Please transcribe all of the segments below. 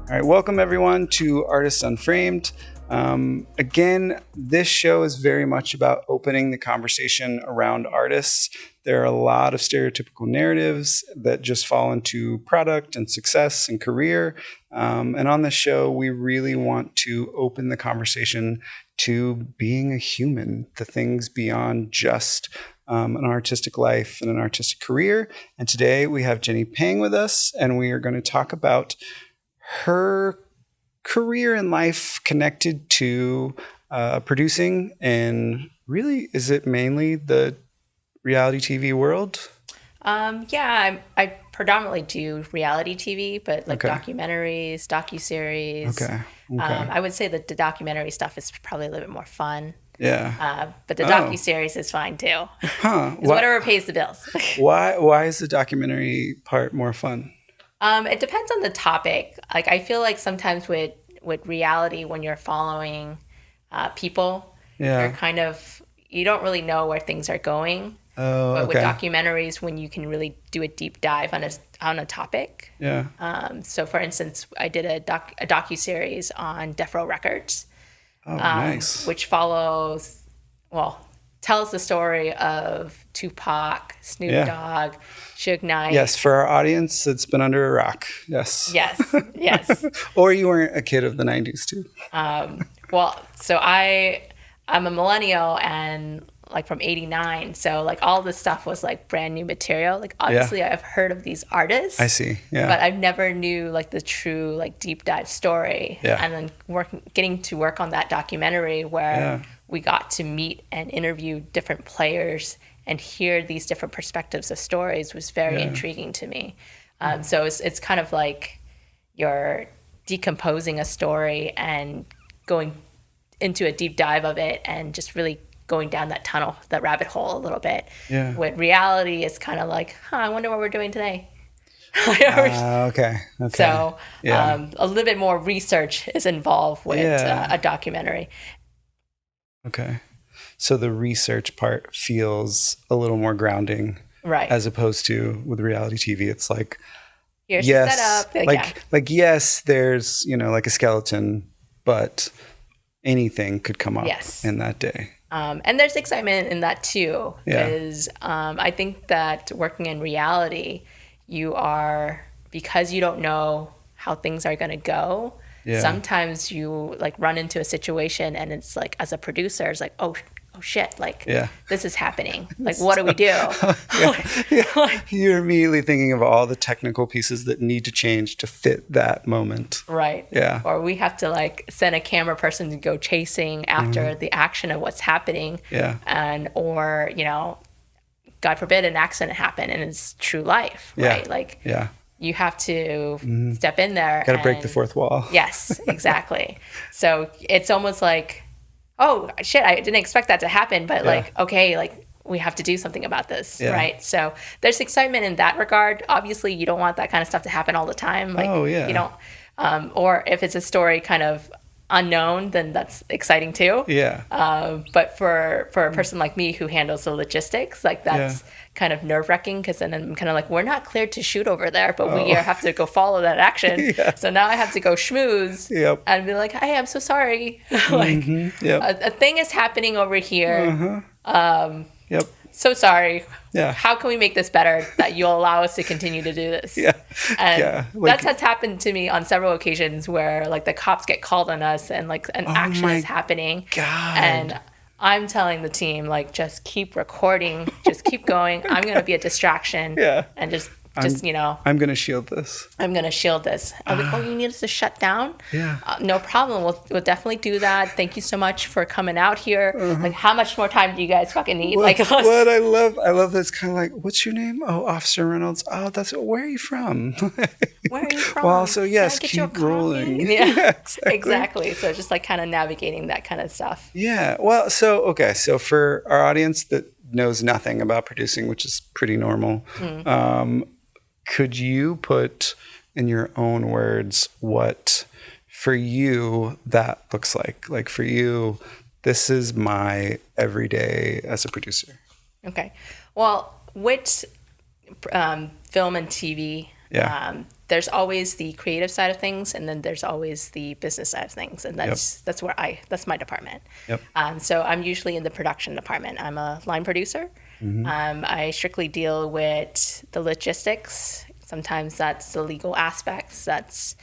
All right, welcome everyone to Artists Unframed. Again, this show is very much about opening the conversation around artists. There are a lot of stereotypical narratives that just fall into product and success and career. And on this show, we really want to open the conversation to being a human, the things beyond just an artistic life and an artistic career. And today we have Jenny Phang with us, and we are going to talk about her career in life connected to producing, and really, is it mainly the reality TV world? I predominantly do reality TV, but like documentaries, docuseries. Okay. I would say that the documentary stuff is probably a little bit more fun. Yeah. But the docuseries is fine too. Huh. Whatever pays the bills. Why is the documentary part more fun? It depends on the topic. Like I feel like sometimes with reality, when you're following people, you're kind of, you don't really know where things are going. Oh, but with documentaries, when you can really do a deep dive on a topic. Yeah. So for instance, I did a docuseries on Death Row Records. Oh, nice. Which tells the story of Tupac, Snoop Dogg, Suge Knight. Yes, for our audience, it's been under a rock. Yes. Yes. Or you weren't a kid of the 90s too. So I'm a millennial and like from 89. So like all this stuff was like brand new material. Like obviously I've heard of these artists. I see. Yeah. But I've never knew like the true like deep dive story. Yeah. And then getting to work on that documentary where we got to meet and interview different players and hear these different perspectives of stories was very intriguing to me. So it's kind of like you're decomposing a story and going into a deep dive of it and just really going down that rabbit hole a little bit. Yeah. With reality, it's kind of like, I wonder what we're doing today. Okay. So a little bit more research is involved with a documentary. Okay. So the research part feels a little more grounding. Right. As opposed to with reality TV, it's like, here's the setup. Like, yes, there's, like a skeleton, but anything could come up in that day. And there's excitement in that too, because I think that working in reality, because you don't know how things are going to go, sometimes you like run into a situation and it's like, as a producer, it's like, oh shit, like this is happening. Like, what do we do? You're immediately thinking of all the technical pieces that need to change to fit that moment. Right. Yeah. Or we have to like send a camera person to go chasing after the action of what's happening. Yeah. Or, God forbid an accident happen and it's true life, right? Like, you have to step in there. Got to break the fourth wall. Yes, exactly. So it's almost like, oh shit, I didn't expect that to happen, but we have to do something about this, right? So there's excitement in that regard. Obviously, you don't want that kind of stuff to happen all the time. Like, you don't, or if it's a story kind of unknown, then that's exciting too. Yeah. But for a person like me who handles the logistics, like that's kind of nerve-wracking, because then I'm kind of like, we're not cleared to shoot over there, but we have to go follow that action. So now I have to go schmooze and be like, hey, I'm so sorry. A thing is happening over here. So sorry. Yeah. How can we make this better that you'll allow us to continue to do this? And that has happened to me on several occasions where like the cops get called on us and like an action is happening. God. And I'm telling the team, like, just keep recording, just keep going. I'm going to be a distraction. And just I'm going to shield this. I'm going to shield this. I'm like, you need us to shut down? Yeah. No problem. We'll definitely do that. Thank you so much for coming out here. Like, how much more time do you guys fucking need? What I love that's kind of like, what's your name? Oh, Officer Reynolds. Oh, where are you from? Where are you from? Well, so yes, keep rolling. Yeah, exactly. So just like kind of navigating that kind of stuff. Yeah. Well, so for our audience that knows nothing about producing, which is pretty normal, could you put in your own words what for you that looks like? Like for you, this is my everyday as a producer. Okay. Well, which film and TV Yeah. There's always the creative side of things, and then there's always the business side of things, and that's my department. Yep. So I'm usually in the production department. I'm a line producer. I strictly deal with the logistics. Sometimes that's the legal aspects. That's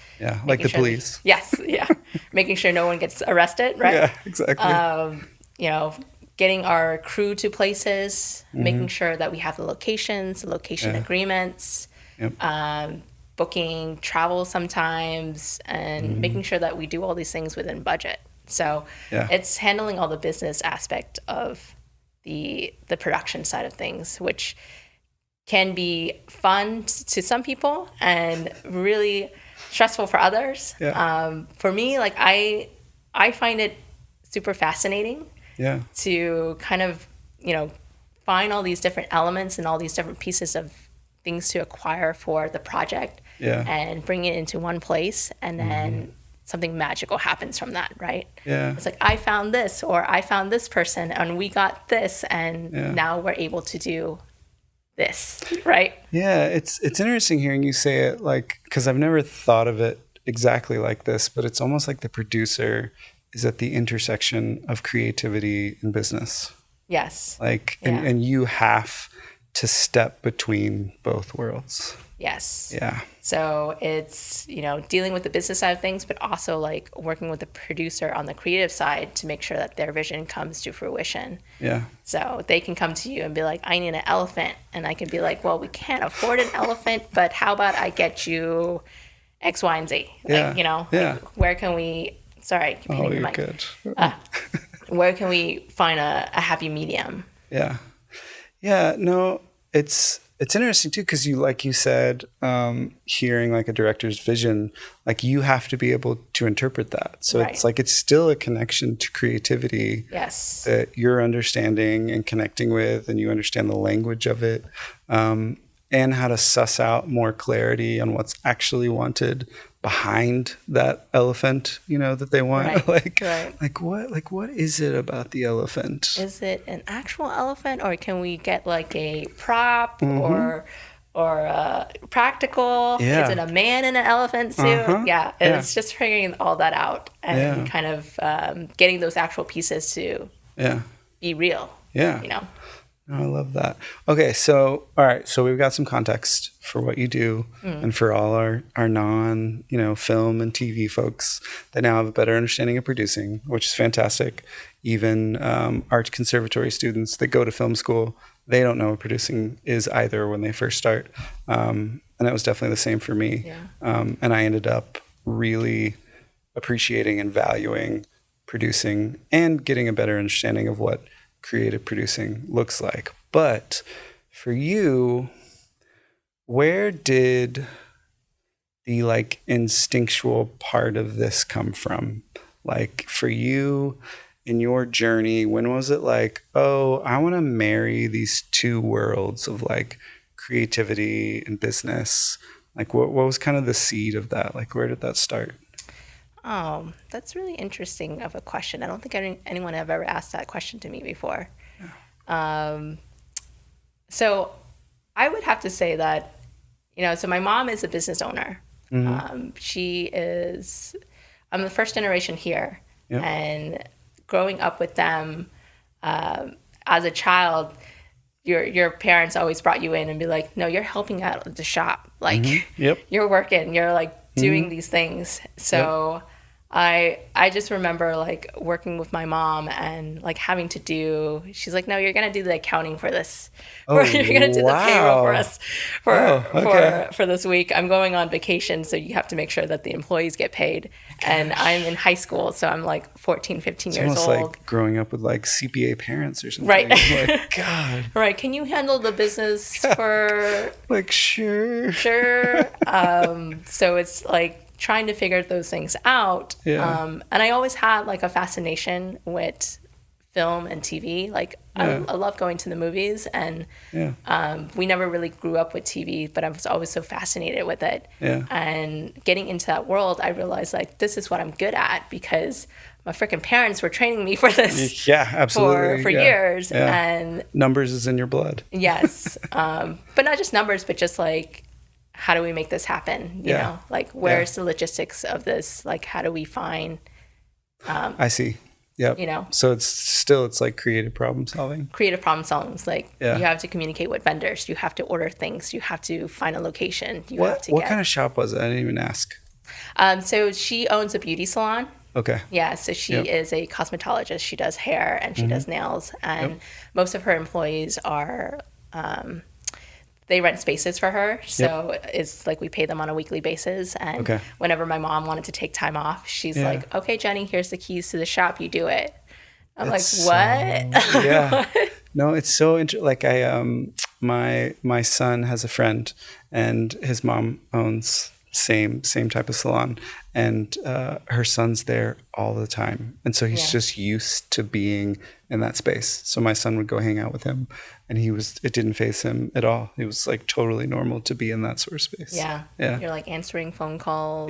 like the police. Making sure no one gets arrested, right? Yeah, exactly. Getting our crew to places, making sure that we have the locations, the location agreements, booking travel sometimes, and making sure that we do all these things within budget. So it's handling all the business aspect of the production side of things, which can be fun to some people and really stressful for others. For me, like I find it super fascinating to kind of, find all these different elements and all these different pieces of things to acquire for the project and bring it into one place, and then something magical happens from that, right? It's like, I found this, or I found this person, and we got this, and now we're able to do this, right? Yeah, it's interesting hearing you say it, like, because I've never thought of it exactly like this, but it's almost like the producer is at the intersection of creativity and business. Yes. Like, and you have to step between both worlds. Yes. Yeah. So it's, dealing with the business side of things, but also like working with the producer on the creative side to make sure that their vision comes to fruition. Yeah. So they can come to you and be like, I need an elephant. And I can be like, well, we can't afford an elephant, but how about I get you X, Y, and Z? Like, like, where can we, sorry, keep hitting the mic. Good. Where can we find a happy medium? Yeah. Yeah, no, it's interesting too, because like you said, hearing like a director's vision, like you have to be able to interpret that. So it's like, it's still a connection to creativity that you're understanding and connecting with, and you understand the language of it, and how to suss out more clarity on what's actually wanted behind that elephant, that they want. Like what is it about the elephant? Is it an actual elephant, or can we get like a prop or practical? Is it a man in an elephant suit? It's just figuring all that out and kind of getting those actual pieces to be real. I love that. Okay, so all right, so we've got some context for what you do, and for all our non, film and TV folks that now have a better understanding of producing, which is fantastic. Even art conservatory students that go to film school, they don't know what producing is either when they first start. And that was definitely the same for me. And I ended up really appreciating and valuing producing and getting a better understanding of what creative producing looks like. But for you, where did the like instinctual part of this come from? Like for you in your journey, when was it like, oh, I want to marry these two worlds of like creativity and business? Like what was kind of the seed of that? Like where did that start? Oh, that's really interesting of a question. I don't think anyone have ever asked that question to me before. So I would have to say that, so my mom is a business owner. I'm the first generation here. And growing up with them, as a child, your parents always brought you in and be like, no, you're helping out at the shop. Like you're working, you're like doing these things. So I just remember like working with my mom and like having to she's like, no, you're going to do the accounting for this. You're going to do the payroll for us for this week. I'm going on vacation, so you have to make sure that the employees get paid. Gosh. And I'm in high school, so I'm like 14, 15 years old. It's almost like growing up with like CPA parents or something. Right. Like, God. Right. Can you handle the business for... like, sure. Sure. So it's like trying to figure those things out. And I always had like a fascination with film and TV. Like I love going to the movies, and we never really grew up with TV, but I was always so fascinated with it. And getting into that world, I realized like this is what I'm good at, because my freaking parents were training me for this. Absolutely. For years. And numbers is in your blood. Yes. But not just numbers, but just like how do we make this happen? You know, like where's the logistics of this? Like, how do we find, I see. Yep. You know, so it's like creative problem solving. Creative problem solving. Like you have to communicate with vendors. You have to order things. You have to find a location. What kind of shop was it? I didn't even ask. So she owns a beauty salon. Okay. Yeah, so she is a cosmetologist. She does hair and she does nails. And most of her employees are, they rent spaces for her. So it's like we pay them on a weekly basis. And whenever my mom wanted to take time off, she's like, okay, Jenny, here's the keys to the shop. You do it. I'm like, what? Yeah. No, it's so interesting. Like my son has a friend and his mom owns same type of salon, and her son's there all the time, and so he's just used to being in that space. So my son would go hang out with him, and it didn't faze him at all. It was like totally normal to be in that sort of space. Yeah. You're like answering phone calls,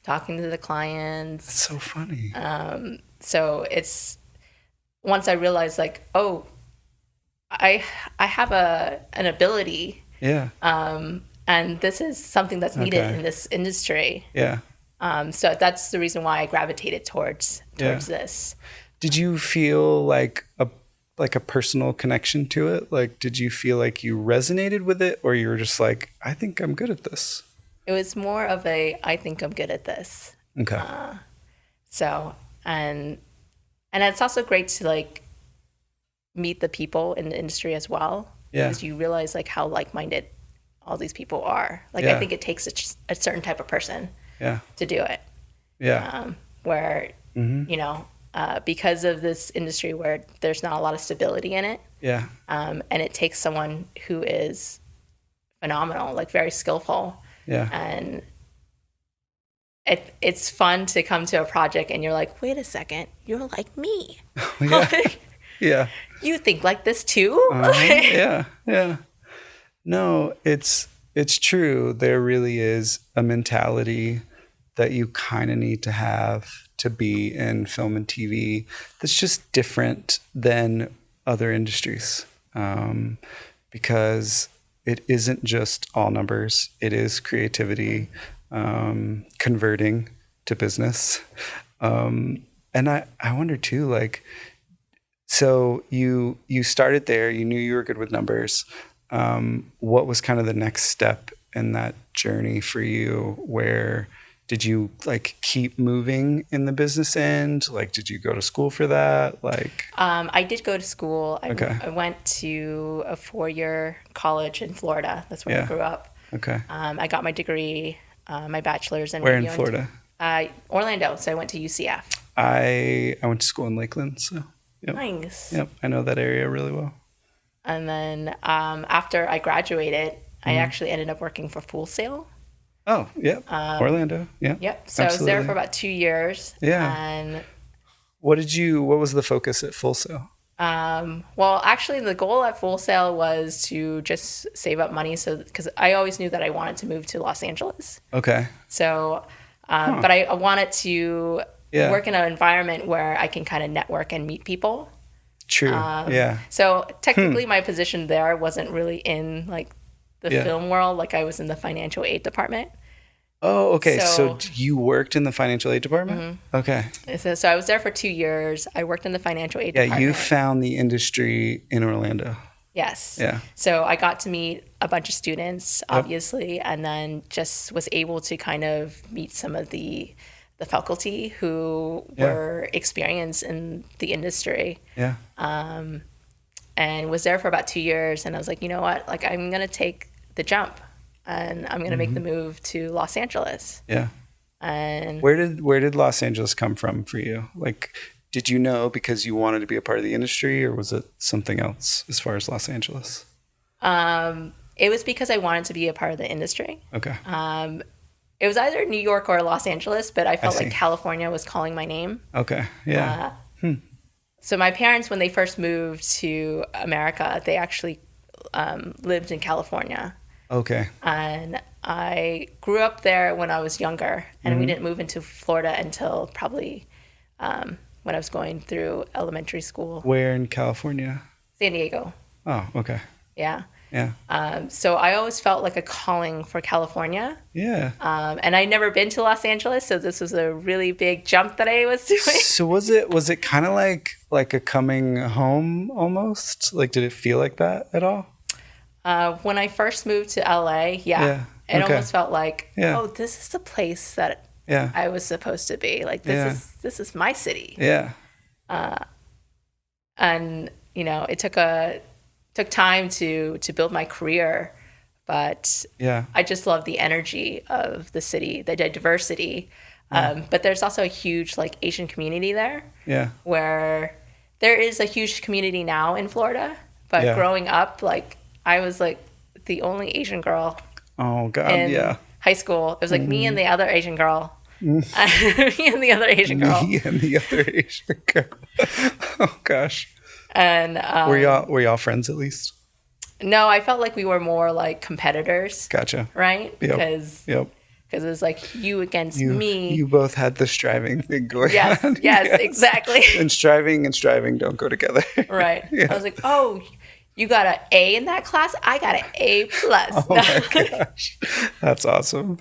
talking to the clients. It's so funny. So it's, once I realized like, oh, I have an ability, and this is something that's needed in this industry. Yeah. So that's the reason why I gravitated towards this. Did you feel like a personal connection to it? Like, did you feel like you resonated with it, or you were just like, I think I'm good at this? It was more of I think I'm good at this. Okay. So, and it's also great to like meet the people in the industry as well. Yeah. Because you realize like how like-minded all these people are. Like, I think it takes a certain type of person to do it. Yeah. Where, you know, because of this industry where there's not a lot of stability in it. Yeah. And it takes someone who is phenomenal, like very skillful. Yeah. And it's fun to come to a project and you're like, wait a second, you're like me. Yeah. You think like this too? Yeah. No, it's true. There really is a mentality that you kind of need to have to be in film and TV that's just different than other industries, because it isn't just all numbers. It is creativity, converting to business. And I wonder too, like, so you started there, you knew you were good with numbers. What was kind of the next step in that journey for you? Where did you like keep moving in the business end? Like, did you go to school for that? Like, I did go to school. I went to a 4-year college in Florida. That's where I grew up. Okay. I got my degree, my bachelor's in where in Florida? Orlando. So I went to UCF. I went to school in Lakeland. So nice. Yep, I know that area really well. And then after I graduated, I actually ended up working for Full Sail. Oh, yep. Orlando. Yeah. Yep. So absolutely. I was there for about 2 years. Yeah. And what was the focus at Full Sail? Well, actually the goal at Full Sail was to just save up money. So, cause I always knew that I wanted to move to Los Angeles. Okay. So, but I wanted to work in an environment where I can kind of network and meet people. True. So technically my position there wasn't really in like the film world. Like I was in the financial aid department. Oh, okay. So you worked in the financial aid department? Mm-hmm. Okay. So I was there for 2 years. I worked in the financial aid department. Yeah, you found the industry in Orlando. Yes. Yeah. So I got to meet a bunch of students, obviously, and then just was able to kind of meet some of the faculty who were experienced in the industry. Yeah. And was there for about 2 years. And I was like, you know what? Like, I'm going to take the jump and I'm going to make the move to Los Angeles. Yeah. And where did Los Angeles come from for you? Like, did you know because you wanted to be a part of the industry, or was it something else as far as Los Angeles? It was because I wanted to be a part of the industry. Okay. It was either New York or Los Angeles, but I felt like California was calling my name. Okay. Yeah. So my parents, when they first moved to America, they actually lived in California. Okay. And I grew up there when I was younger, and we didn't move into Florida until probably when I was going through elementary school. Where in California? San Diego. Oh, okay. Yeah. Yeah. So I always felt like a calling for California. Yeah. And I'd never been to Los Angeles, so this was a really big jump that I was doing. So was it kind of like a coming home almost? Like, did it feel like that at all? When I first moved to LA, Yeah. it Okay. almost felt like, Yeah. oh, this is the place that Yeah. I was supposed to be. Like this is my city. Yeah. And it took time to build my career, but Yeah. I just love the energy of the city, the diversity. But there's also a huge like Asian community there. Yeah. Where there is a huge community now in Florida, but Yeah. growing up, like I was like the only Asian girl Oh God. in Yeah. high school. It was like me and the other Asian girl. Me and the other Asian girl. Me and the other Asian girl. Oh gosh. And Were y'all friends at least? no, I felt like we were more like competitors. Gotcha. Right? Yep. Because Yep. it was like you against me. You both had the striving thing going Yes, on. yes, exactly. And striving don't go together. Right. Yeah. I was like, oh, you got an A in that class? I got an A plus. Oh my gosh. That's awesome.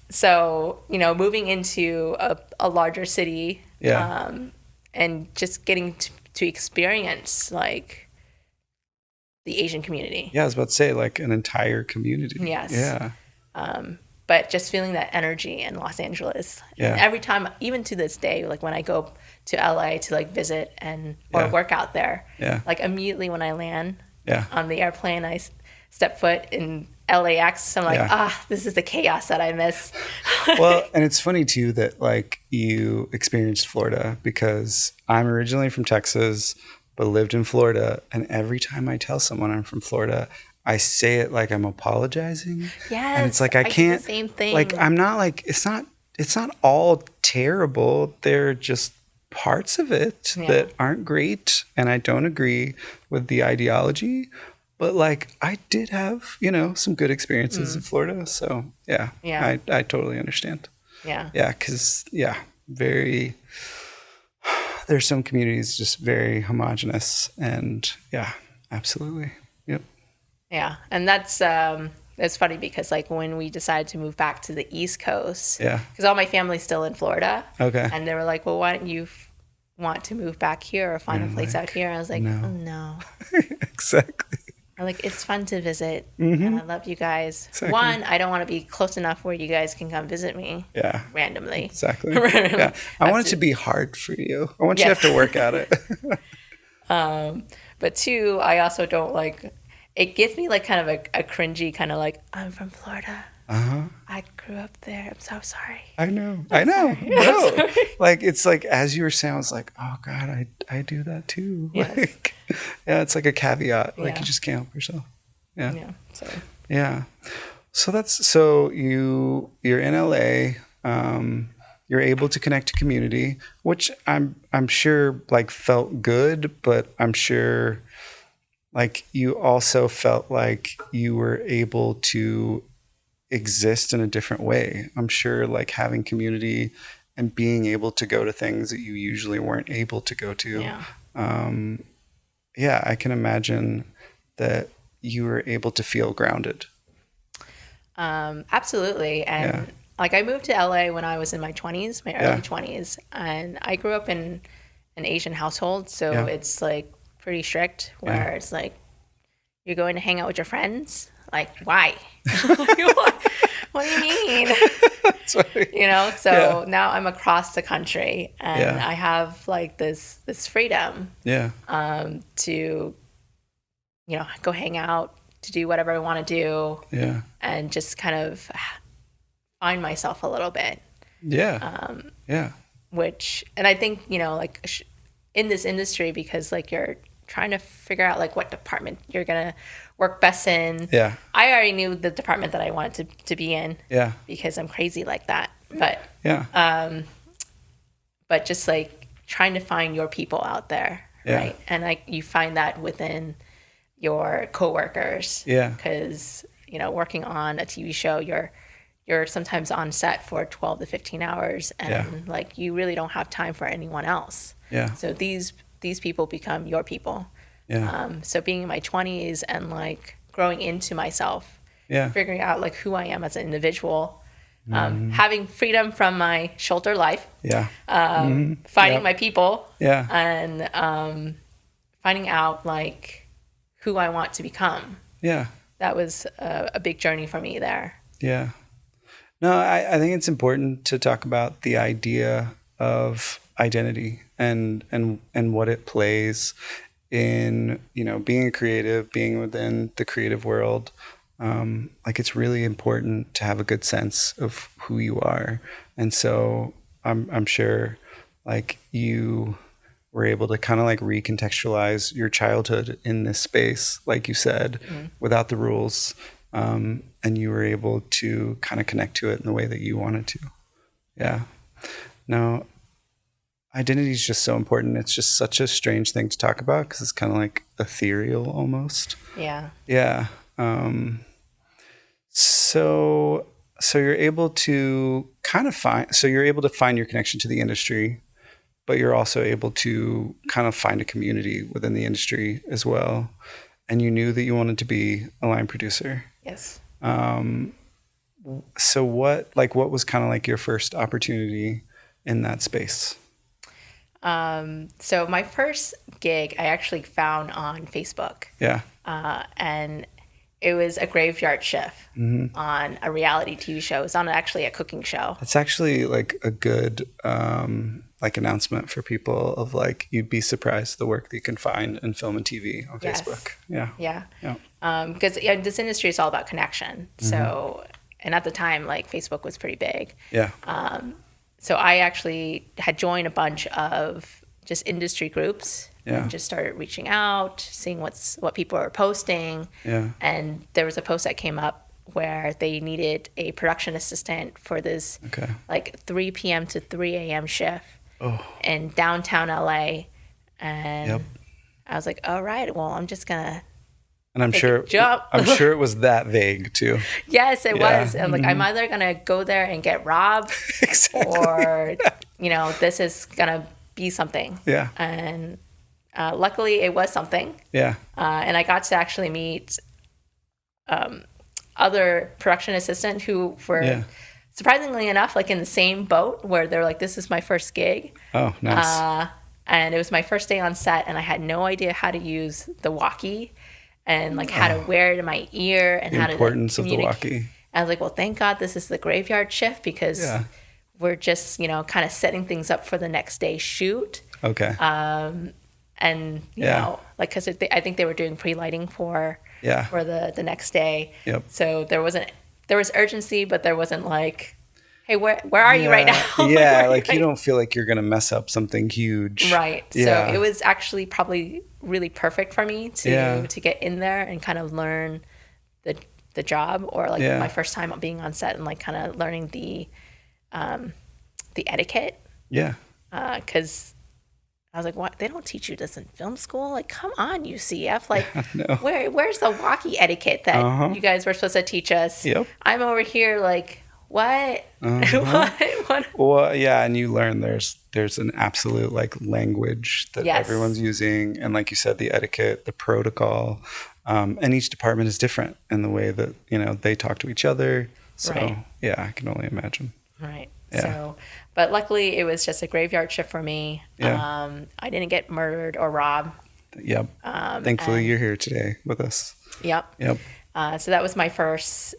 So, moving into a larger city, Yeah. and just getting to experience like the Asian community. Yeah, I was about to say like an entire community. Yes. Yeah. But just feeling that energy in Los Angeles. Yeah. And every time, even to this day, like when I go to LA to like visit or Yeah. work out there, Yeah. like immediately when I land Yeah. on the airplane, I step foot in LAX. I'm like, Yeah. this is the chaos that I miss. Well, and it's funny too that like you experienced Florida, because I'm originally from Texas but lived in Florida, and every time I tell someone I'm from Florida, I say it like I'm apologizing. Yes, And it's like I do can't the same thing. like I'm not like it's not all terrible. They're just parts of it that aren't great, and I don't agree with the ideology. But like I did have, some good experiences in Florida. So yeah. I totally understand. Yeah. Yeah, because there's some communities just very homogenous, and yeah, absolutely. Yep. Yeah, and that's it's funny because like when we decided to move back to the East Coast, Yeah. because all my family's still in Florida, Okay. and they were like, "Well, why don't you want to move back here or find a place out here?" And I was like, no. "Oh no." Exactly. I'm like, it's fun to visit, and I love you guys. Exactly. One, I don't want to be close enough where you guys can come visit me Yeah. randomly. Exactly. Yeah. I want it to be hard for you. I want you to have to work at it. But two, I also don't like. It gives me like kind of a cringy kind of like, I'm from Florida. I grew up there. I'm so sorry. I know. No. Like it's like as you were saying, I was like, oh God, I do that too. Yes. Like, yeah, it's like a caveat. Like Yeah. you just can't help yourself. Yeah. Yeah. So Yeah. So you're in LA. You're able to connect to community, which I'm sure like felt good, but I'm sure like you also felt like you were able to exist in a different way. I'm sure like having community and being able to go to things that you usually weren't able to go to. yeah. I can imagine that you were able to feel grounded. Absolutely. And like I moved to LA when I was in my 20s, my early 20s, and I grew up in an Asian household, so it's like pretty strict where it's like you're going to hang out with your friends. Like, why? What do you mean? So now I'm across the country and I have like this freedom to go hang out, to do whatever I want to do, and just kind of find myself a little bit. Which, and I think like in this industry, because like you're trying to figure out like what department you're gonna work best in. I already knew the department that I wanted to be in. Because I'm crazy like that. But just like trying to find your people out there, right? And like you find that within your coworkers. Because working on a TV show, you're sometimes on set for 12 to 15 hours, and like you really don't have time for anyone else. So these people become your people. So being in my 20s and like growing into myself, figuring out like who I am as an individual, having freedom from my shelter life, finding my people, and finding out like who I want to become. Yeah. That was a big journey for me there. Yeah. No, I think it's important to talk about the idea of identity and what it plays in, you know, being a creative, being within the creative world. Like it's really important to have a good sense of who you are. And so I'm sure like you were able to kind of like recontextualize your childhood in this space, like you said, without the rules. And you were able to kind of connect to it in the way that you wanted to. Yeah. Now, identity is just so important. It's just such a strange thing to talk about because it's kind of like ethereal almost. Yeah. Yeah. So you're able to you're able to find your connection to the industry, but you're also able to kind of find a community within the industry as well. And you knew that you wanted to be a line producer. Yes. So what was kind of like your first opportunity in that space? So my first gig I actually found on Facebook. Yeah. And it was a graveyard shift on a reality TV show. It was on actually a cooking show. It's actually like a good like announcement for people of like, you'd be surprised the work that you can find in film and TV on Facebook. Yeah. Yeah. Because this industry is all about connection. So, and at the time, like Facebook was pretty big. Yeah. So I actually had joined a bunch of just industry groups and just started reaching out, seeing what people are posting. Yeah. And there was a post that came up where they needed a production assistant for this like 3 p.m. to 3 a.m. shift in downtown LA. And I was like, all right, well, I'm just going to And I'm sure it was that vague too. Yes, it was. I'm like, I'm either gonna go there and get robbed, or this is gonna be something. Yeah. And luckily, it was something. Yeah. And I got to actually meet other production assistants who were surprisingly enough like in the same boat, where they're like, "This is my first gig." Oh, nice. And it was my first day on set, and I had no idea how to use the walkie. And like how to wear it in my ear and how to importance of the walkie. I was like, well, thank God this is the graveyard shift because we're just, kind of setting things up for the next day shoot. Okay. And you know, like, because I think they were doing pre-lighting for the next day. Yep. So there was urgency, but there wasn't like, hey, where are you right now? Yeah, like you don't feel like you're gonna mess up something huge. Right. Yeah. So it was actually probably really perfect for me to get in there and kind of learn the job, or like my first time being on set and like kind of learning the etiquette. Yeah. Because I was like, what? They don't teach you this in film school? Like, come on, UCF. Like, where's the walkie etiquette that you guys were supposed to teach us? Yep. I'm over here like, what? What? Well, yeah, and you learn there's an absolute like language that everyone's using, and like you said, the etiquette, the protocol, and each department is different in the way that they talk to each other. So yeah, I can only imagine. Right. Yeah. So, but luckily it was just a graveyard shift for me. Yeah. I didn't get murdered or robbed. Yep. Thankfully, you're here today with us. Yep. Yep. So that was my first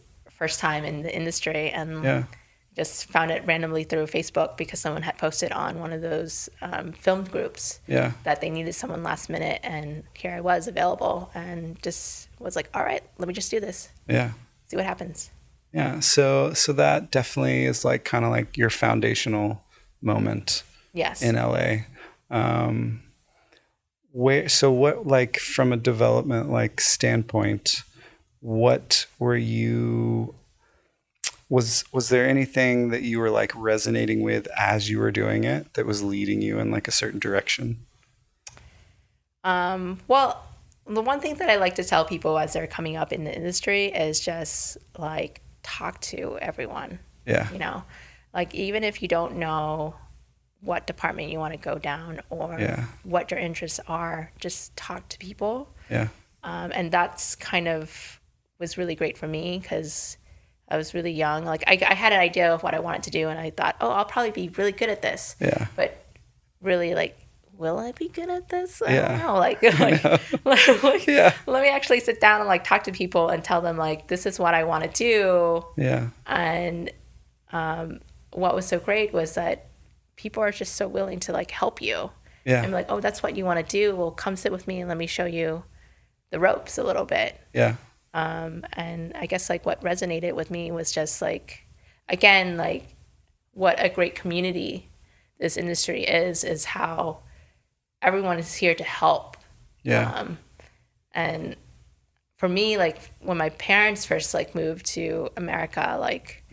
time in the industry, and just found it randomly through Facebook because someone had posted on one of those film groups that they needed someone last minute, and here I was available, and just was like, all right, let me just do this. Yeah. See what happens. Yeah. So that definitely is like kind of like your foundational moment. Yes. In LA. What like from a development like standpoint, what were you, was there anything that you were like resonating with as you were doing it that was leading you in like a certain direction? Well, the one thing that I like to tell people as they're coming up in the industry is just like talk to everyone. Yeah. Like even if you don't know what department you want to go down or what your interests are, just talk to people. Yeah. And that's kind of was really great for me because I was really young. Like I had an idea of what I wanted to do, and I thought, oh, I'll probably be really good at this. Yeah. But really, like, will I be good at this? I Yeah. don't know. Like, Yeah. let me actually sit down and like talk to people and tell them like, this is what I want to do. Yeah. And what was so great was that people are just so willing to like help you. Yeah. And be like, oh, that's what you want to do. Well, come sit with me and let me show you the ropes a little bit. Yeah. And I guess like what resonated with me was just like, again, like what a great community this industry is how everyone is here to help. Yeah. And for me, like when my parents first like moved to America, like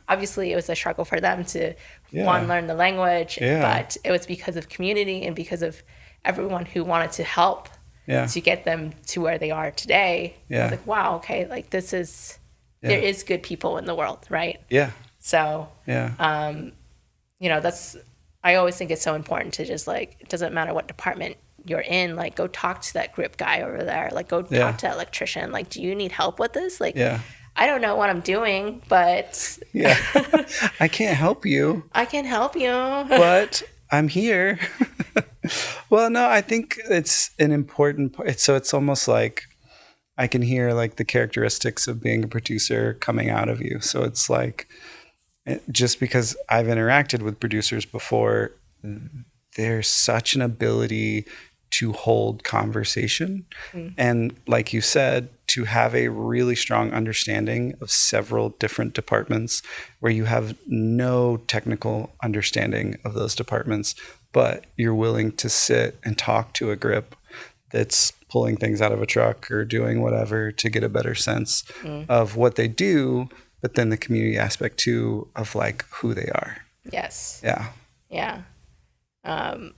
obviously it was a struggle for them to learn the language, but it was because of community and because of everyone who wanted to help to get them to where they are today. I was like, wow, okay, like this is there is good people in the world, right? Yeah. So you know, that's I always think it's so important to just like, it doesn't matter what department you're in, like go talk to that grip guy over there, like go talk to that electrician, like do you need help with this? Like I don't know what I'm doing, but I can't help you. I can help you. But I'm here. Well, no, I think it's an important part. So it's almost like I can hear like the characteristics of being a producer coming out of you. So it's like, just because I've interacted with producers before, there's such an ability to hold conversation. And like you said, to have a really strong understanding of several different departments where you have no technical understanding of those departments, but you're willing to sit and talk to a grip that's pulling things out of a truck or doing whatever to get a better sense of what they do, but then the community aspect too of like who they are. Yes. Yeah. Yeah. I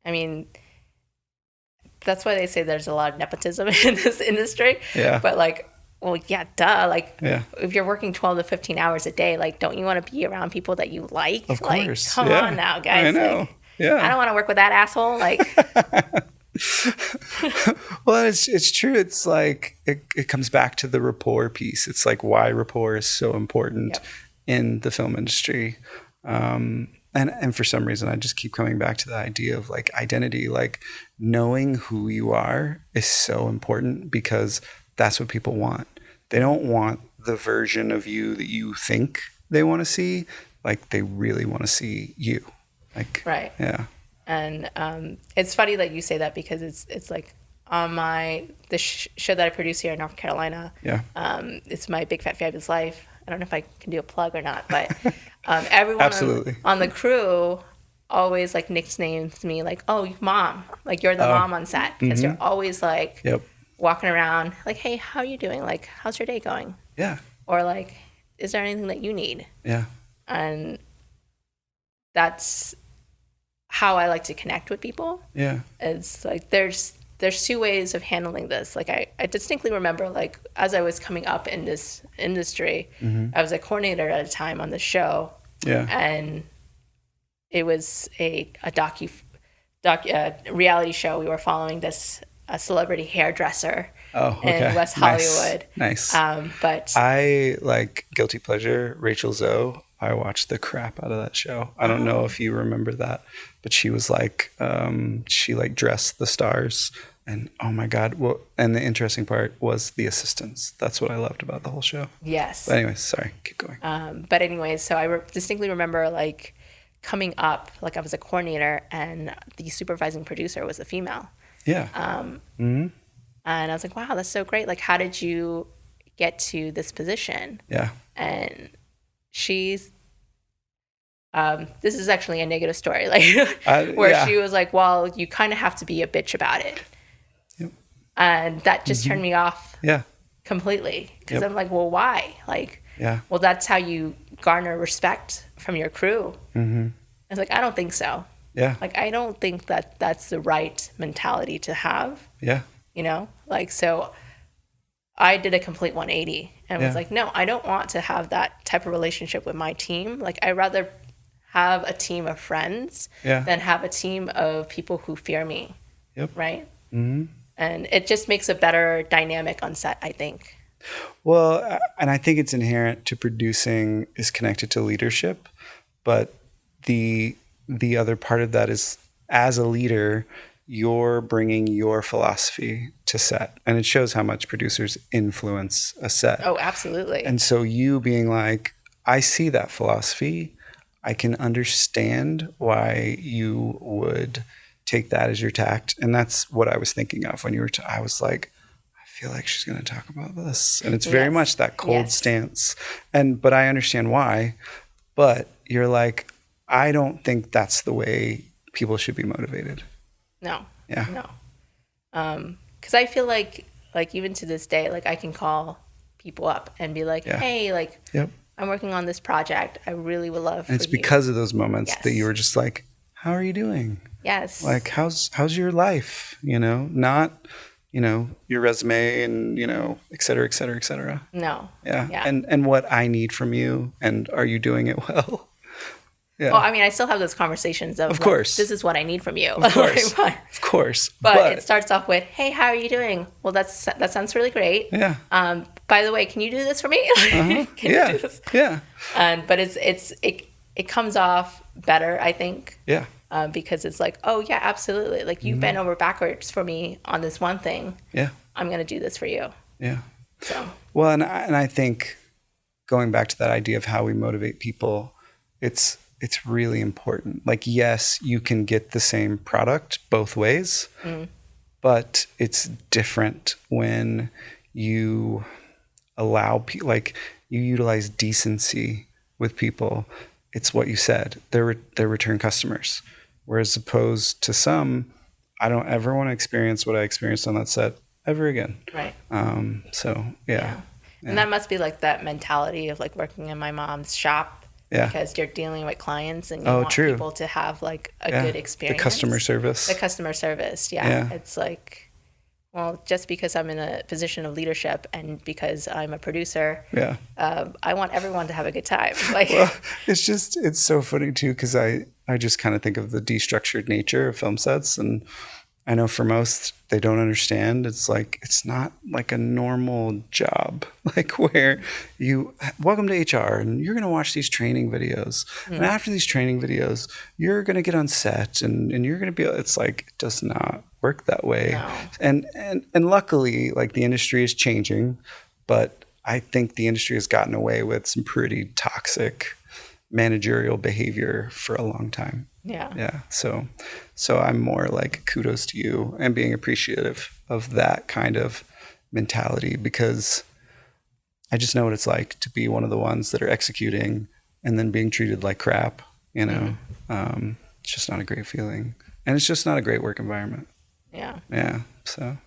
mean, that's why they say there's a lot of nepotism in this industry. Yeah. But like, well, yeah, duh. Like, if you're working 12 to 15 hours a day, like, don't you want to be around people that you like? Of course. Come on now, guys. I know. Like, I don't want to work with that asshole. Like, well, it's true. It's like it comes back to the rapport piece. It's like why rapport is so important in the film industry. And for some reason, I just keep coming back to the idea of like identity, like knowing who you are is so important because that's what people want. They don't want the version of you that you think they want to see. Like they really want to see you. Like, right. Yeah. And it's funny that you say that because it's like on the show that I produce here in North Carolina. Yeah. It's my Big Fat Fabulous Life. I don't know if I can do a plug or not, but everyone on the crew always like nicknames me like, oh, mom, like you're the mom on set because you're always like walking around like, hey, how are you doing? Like, how's your day going? Yeah. Or like, is there anything that you need? Yeah. And that's how I like to connect with people. Yeah. It's like there's two ways of handling this. Like I distinctly remember like as I was coming up in this industry, I was a coordinator at a time on the show. Yeah. And it was a reality show. We were following this celebrity hairdresser in West Hollywood. Nice. But I like guilty pleasure, Rachel Zoe. I watched the crap out of that show. I don't know if you remember that, but she was like, she like dressed the stars and oh my God. Well, and the interesting part was the assistants. That's what I loved about the whole show. Yes. But anyways, sorry, keep going. But anyways, so I distinctly remember like coming up, like I was a coordinator and the supervising producer was a female. Yeah. And I was like, wow, that's so great. Like, how did you get to this position? Yeah. And she's this is actually a negative story, like where she was like, well, you kind of have to be a bitch about it. Yep. And that just turned me off completely because I'm like, well, why? Like, well, that's how you garner respect from your crew. I was like, I don't think so. Yeah. Like, I don't think that that's the right mentality to have. Yeah. You know, like, so I did a complete 180 and was like, no, I don't want to have that type of relationship with my team. Like, I'd rather have a team of friends than have a team of people who fear me. Yep. Right. And it just makes a better dynamic on set, I think. Well, and I think it's inherent to producing is connected to leadership, but the other part of that is as a leader, you're bringing your philosophy to set, and it shows how much producers influence a set. Oh, absolutely. And so you being like, I see that philosophy. I can understand why you would take that as your tact. And that's what I was thinking of when you were, I was like, I feel like she's going to talk about this. And it's very much that cold stance. But I understand why. But you're like, I don't think that's the way people should be motivated. No. Yeah. No. Because I feel like even to this day, like I can call people up and be like, hey, like, I'm working on this project. I really would love. And it's because of those moments that you were just like, how are you doing? Yes. Like, how's your life? You know, not, you know, your resume and, you know, et cetera, et cetera, et cetera. No. Yeah. And what I need from you, and are you doing it well? Yeah. Well, I mean, I still have those conversations of course, like, this is what I need from you. Of course. Of course. But it starts off with, hey, how are you doing? Well, that sounds really great. Yeah. By the way, can you do this for me? Can you do this? Yeah. But it comes off better, I think. Yeah. Because it's like, oh yeah, absolutely. Like you've bent over backwards for me on this one thing. Yeah. I'm going to do this for you. Yeah. So. Well, and I think going back to that idea of how we motivate people, it's really important. Like, yes, you can get the same product both ways, but it's different when you allow people, like you utilize decency with people. It's what you said. They're return customers. Whereas opposed to some, I don't ever want to experience what I experienced on that set ever again. Right. So yeah. And that must be like that mentality of like working in my mom's shop. Yeah. Because you're dealing with clients and you want people to have like a good experience. The customer service. Yeah. It's like, well, just because I'm in a position of leadership and because I'm a producer, I want everyone to have a good time. Like, well, it's so funny too, because I just kind of think of the destructured nature of film sets, and I know for most they don't understand. It's like, it's not like a normal job, like where you welcome to HR and you're going to watch these training videos. And after these training videos, you're going to get on set and you're going to be, it's like, it does not work that way. No. And luckily, like the industry is changing, but I think the industry has gotten away with some pretty toxic managerial behavior for a long time. Yeah. So I'm more like, kudos to you and being appreciative of that kind of mentality, because I just know what it's like to be one of the ones that are executing and then being treated like crap, you know. It's just not a great feeling. And it's just not a great work environment. Yeah. Yeah. So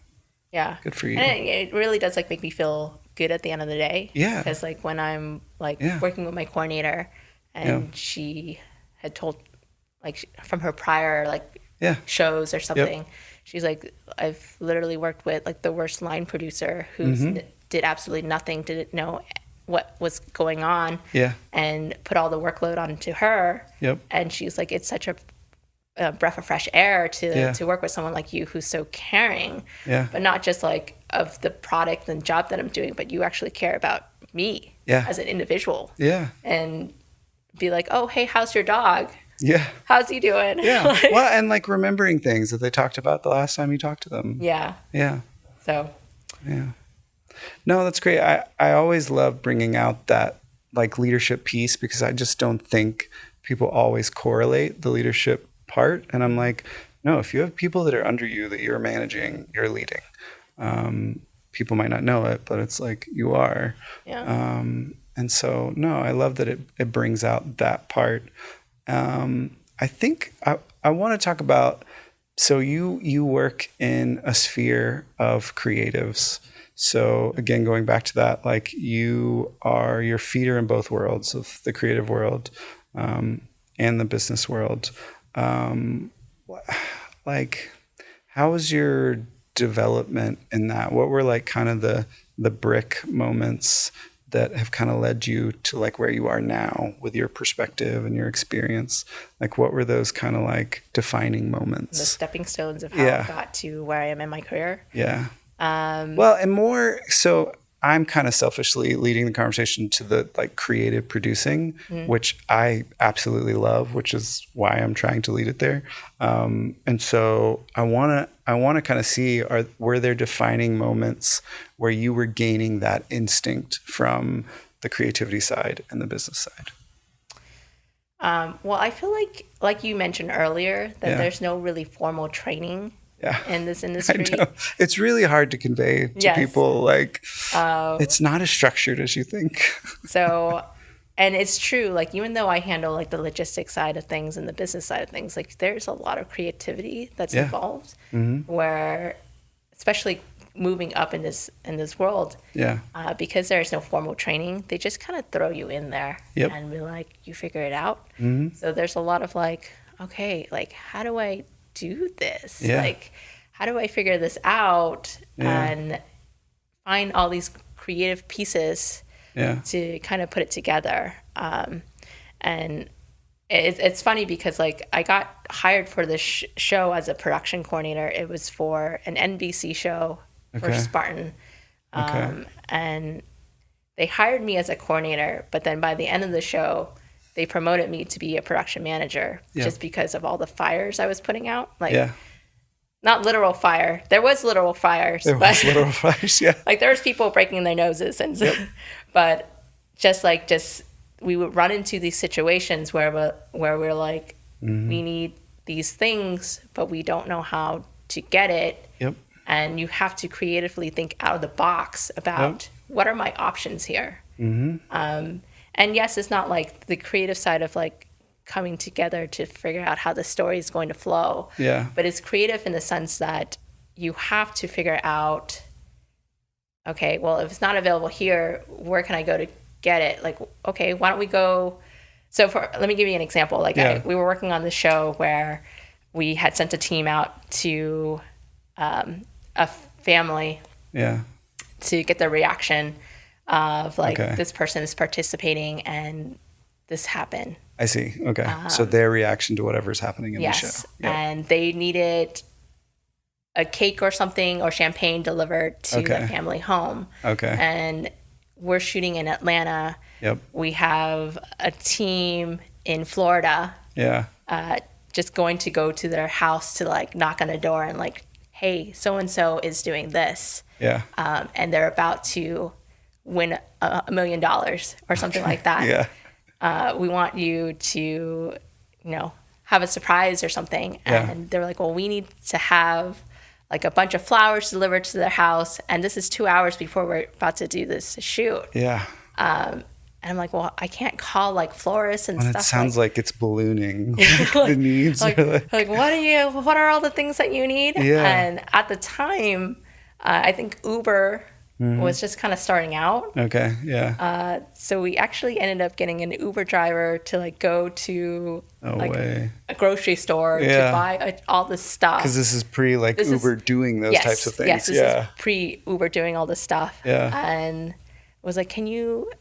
good for you. And it really does like make me feel good at the end of the day. Yeah. Because like when I'm like working with my coordinator and she had told, like from her prior like shows or something, she's like, I've literally worked with like the worst line producer who did absolutely nothing, didn't know what was going on, and put all the workload onto her. And she's like, it's such a breath of fresh air to work with someone like you who's so caring, but not just like of the product and job that I'm doing, but you actually care about me as an individual. And be like, oh, hey, how's your dog? How's he doing? Well, and like remembering things that they talked about the last time you talked to them. So no, that's great. I always love bringing out that like leadership piece, because I just don't think people always correlate the leadership part. And I'm like, no, if you have people that are under you that you're managing, you're leading. People might not know it, but it's like you are. And so, no, I love that it brings out that part. I think I want to talk about, so you work in a sphere of creatives. So again, going back to that, like your feet are in both worlds of the creative world and the business world. Like, how was your development in that? What were like kind of the brick moments that have kind of led you to like where you are now with your perspective and your experience? Like, what were those kind of like defining moments? The stepping stones of how I got to where I am in my career. Well, and more so, I'm kind of selfishly leading the conversation to the like creative producing, which I absolutely love, which is why I'm trying to lead it there. And so I want to kind of see, were there defining moments where you were gaining that instinct from the creativity side and the business side? Well, I feel like you mentioned earlier, that there's no really formal training in this industry. I know. It's really hard to convey to people. Like, it's not as structured as you think. So, and it's true, like, even though I handle like the logistics side of things and the business side of things, like there's a lot of creativity that's involved, where, especially moving up in this world, because there's no formal training, they just kind of throw you in there and be like, you figure it out. So there's a lot of like, okay, like, how do I do this? Like, how do I figure this out and find all these creative pieces to kind of put it together? And it's funny because like I got hired for this show as a production coordinator. It was for an NBC show for Spartan. And they hired me as a coordinator, but then by the end of the show, they promoted me to be a production manager just because of all the fires I was putting out. Like, not literal fire. There was literal fires. Literal fires, like there was people breaking their noses and but just we would run into these situations where we're like, we need these things, but we don't know how to get it. And you have to creatively think out of the box about what are my options here. And yes, it's not like the creative side of like coming together to figure out how the story is going to flow. But it's creative in the sense that you have to figure out, okay, well, if it's not available here, where can I go to get it? Like, okay, why don't we go? So let me give you an example. Like we were working on this show where we had sent a team out to a family to get the reaction of like, this person is participating and this happened. I see. Okay. So their reaction to whatever's happening in the show. And they needed a cake or something or champagne delivered to the family home. And we're shooting in Atlanta. We have a team in Florida. Just going to go to their house to like knock on the door and like, hey, so-and-so is doing this. And they're about to win $1 million or something like that. We want you to, have a surprise or something. And they're like, well, we need to have like a bunch of flowers delivered to their house. And this is 2 hours before we're about to do this shoot. And I'm like, well, I can't call like florists and stuff. It sounds like it's ballooning. The needs like what are all the things that you need? And at the time, I think Uber was just kind of starting out. So we actually ended up getting an Uber driver to like go to a grocery store to buy all this stuff. Because this is pre like Uber doing those types of things. Yes, this is pre Uber doing all this stuff. And was like, can you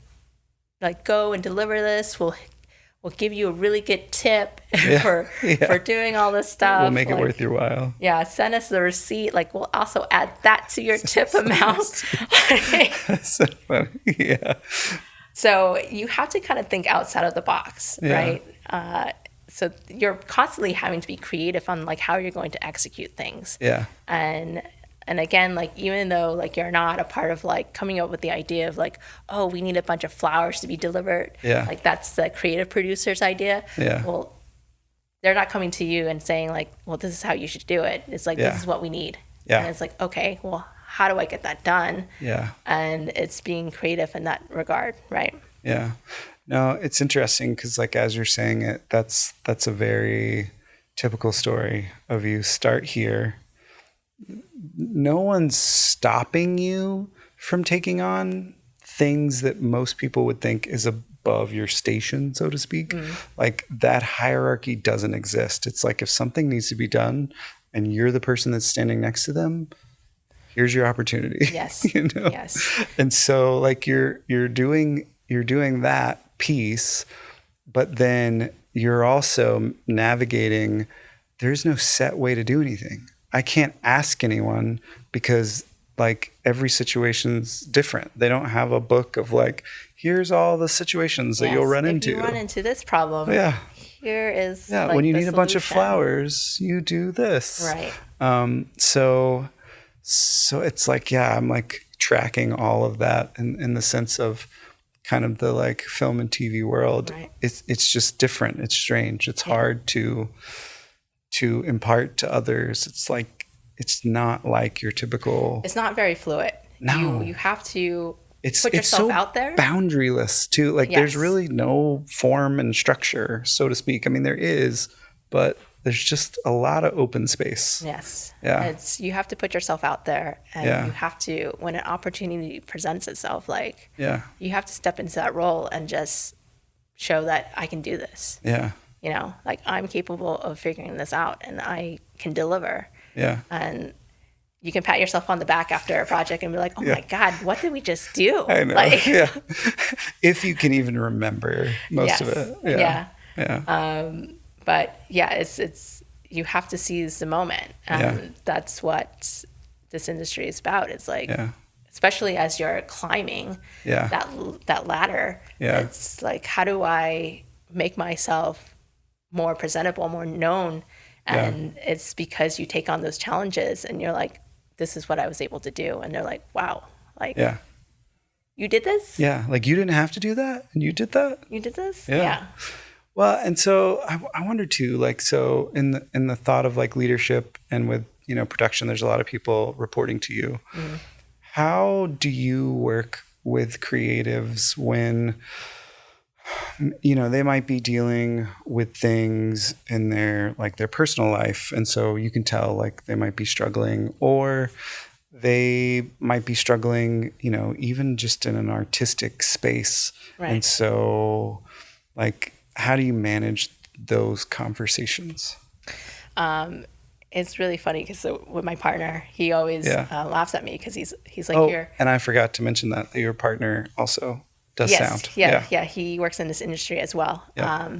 like go and deliver this? We'll give you a really good tip for doing all this stuff. We'll make it worth your while. Send us the receipt. Like, we'll also add that to your tip amount. That's so funny. So you have to kind of think outside of the box, right? So you're constantly having to be creative on like how you're going to execute things. And again, like, even though like you're not a part of like coming up with the idea of like, oh, we need a bunch of flowers to be delivered. Like, that's the creative producer's idea. Well, they're not coming to you and saying like, well, this is how you should do it. It's like, this is what we need. And it's like, okay, well, how do I get that done? And it's being creative in that regard, right? No, it's interesting because like, as you're saying it, that's a very typical story of you start here. No one's stopping you from taking on things that most people would think is above your station, so to speak. Like, that hierarchy doesn't exist. It's like, if something needs to be done and you're the person that's standing next to them, here's your opportunity. And so like you're doing that piece, but then you're also navigating, there's no set way to do anything. I can't ask anyone because like every situation's different. They don't have a book of like, here's all the situations that you'll run into. If you run into this problem, here is when you need a bunch of solution. flowers, you do this. Right. So it's like, I'm like tracking all of that in the sense of kind of the like film and TV world. Right. It's just different. It's strange. It's hard to impart to others. It's like, it's not like your typical. It's not very fluid. No. You have to put it's yourself so out there. Boundaryless too. Like there's really no form and structure, so to speak. I mean, there is, but there's just a lot of open space. Yes. Yeah. You have to put yourself out there, and you have to, when an opportunity presents itself, like you have to step into that role and just show that I can do this. Yeah. You know, like I'm capable of figuring this out and I can deliver. Yeah. And you can pat yourself on the back after a project and be like, oh my God, what did we just do? I know. Like, if you can even remember most of it. Yeah. But it's you have to seize the moment. And that's what this industry is about. It's like, especially as you're climbing that ladder, it's like, how do I make myself more presentable, more known? And it's because you take on those challenges and you're like, this is what I was able to do. And they're like, wow, like, you did this? Yeah. Like you didn't have to do that and you did that? You did this? Yeah. Well, and so I wonder too, like, so in the thought of like leadership and with, you know, production, there's a lot of people reporting to you. Mm. How do you work with creatives when, you know, they might be dealing with things in their personal life. And so you can tell like they might be struggling, or they might be struggling, you know, even just in an artistic space. Right. And so like, how do you manage those conversations? It's really funny because with my partner, he always laughs at me because he's like, oh, and I forgot to mention that your partner also does sound. Yeah. He works in this industry as well. Yeah.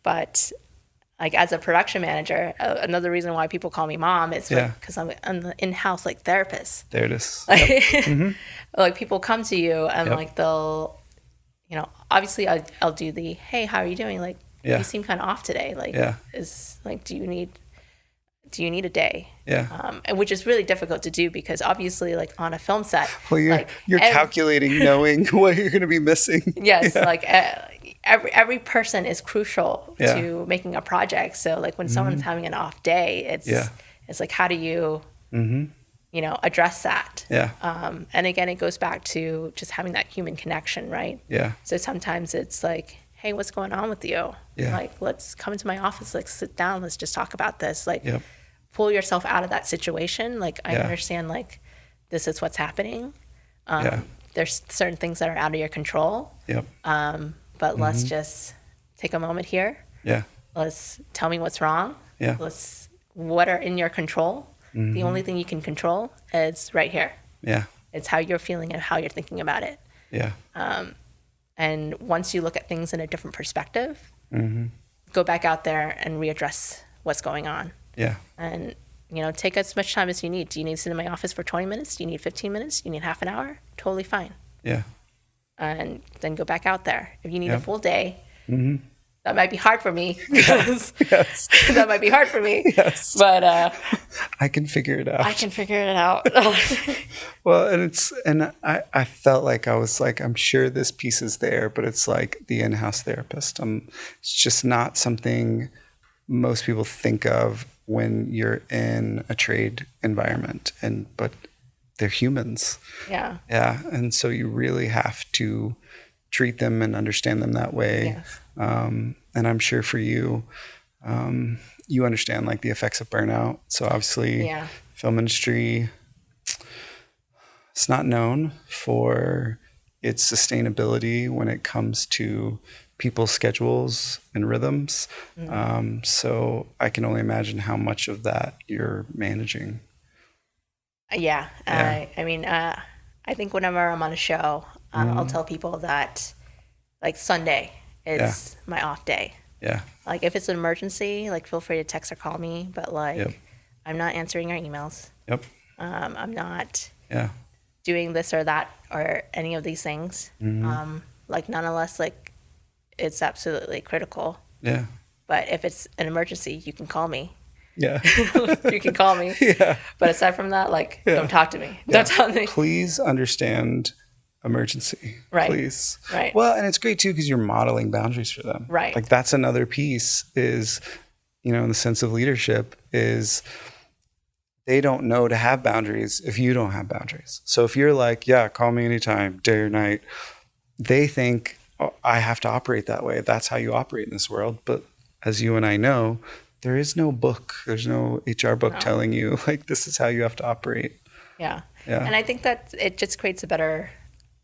But like as a production manager, another reason why people call me mom is because I'm the in-house like therapist. There it is. Like, like people come to you and like they'll, you know, obviously I'll do the, hey, how are you doing? Like, you seem kind of off today. Like, is like, do you need a day? Yeah. And which is really difficult to do because obviously like on a film set, well, you're calculating, knowing what you're going to be missing. Yes. Like every person is crucial to making a project. So like when someone's having an off day, it's like, how do you, you know, address that? Yeah. And again, it goes back to just having that human connection, right? Yeah. So sometimes it's like, hey, what's going on with you? Yeah. Like, let's come into my office, like sit down, let's just talk about this. Like, pull yourself out of that situation. Like, I understand, like, this is what's happening. There's certain things that are out of your control. Yep. But let's just take a moment here. Yeah. Let's tell me what's wrong. Yeah. What are in your control? The only thing you can control is right here. Yeah. It's how you're feeling and how you're thinking about it. Yeah. And once you look at things in a different perspective, go back out there and readdress what's going on. Yeah. And, you know, take as much time as you need. Do you need to sit in my office for 20 minutes? Do you need 15 minutes? Do you need half an hour? Totally fine. Yeah. And then go back out there. If you need a full day, that might be hard for me. That might be hard for me. Yes. But I can figure it out. I can figure it out. Well, and I felt like I was like, I'm sure this piece is there, but it's like the in-house therapist. It's just not something most people think of when you're in a trade environment, but they're humans. Yeah. Yeah. And so you really have to treat them and understand them that way. Yes. And I'm sure for you, you understand like the effects of burnout. So obviously film industry, it's not known for its sustainability when it comes to people's schedules and rhythms. So I can only imagine how much of that you're managing. Yeah. I mean, I think whenever I'm on a show, I'll tell people that like Sunday is my off day. Yeah. Like if it's an emergency, like feel free to text or call me, but like I'm not answering your emails. Yep. I'm not Yeah. doing this or that or any of these things. Like nonetheless, like it's absolutely critical. Yeah. But if it's an emergency, you can call me. Yeah. You can call me. Yeah. But aside from that, like, don't talk to me. Yeah. Don't tell me. Please understand emergency. Right. Please. Right. Well, and it's great too because you're modeling boundaries for them. Right. Like that's another piece is, you know, in the sense of leadership is they don't know to have boundaries if you don't have boundaries. So if you're like, yeah, call me anytime, day or night, they think, oh, I have to operate that way. That's how you operate in this world. But as you and I know, there is no book. There's no HR book telling you like this is how you have to operate. Yeah. And I think that it just creates a better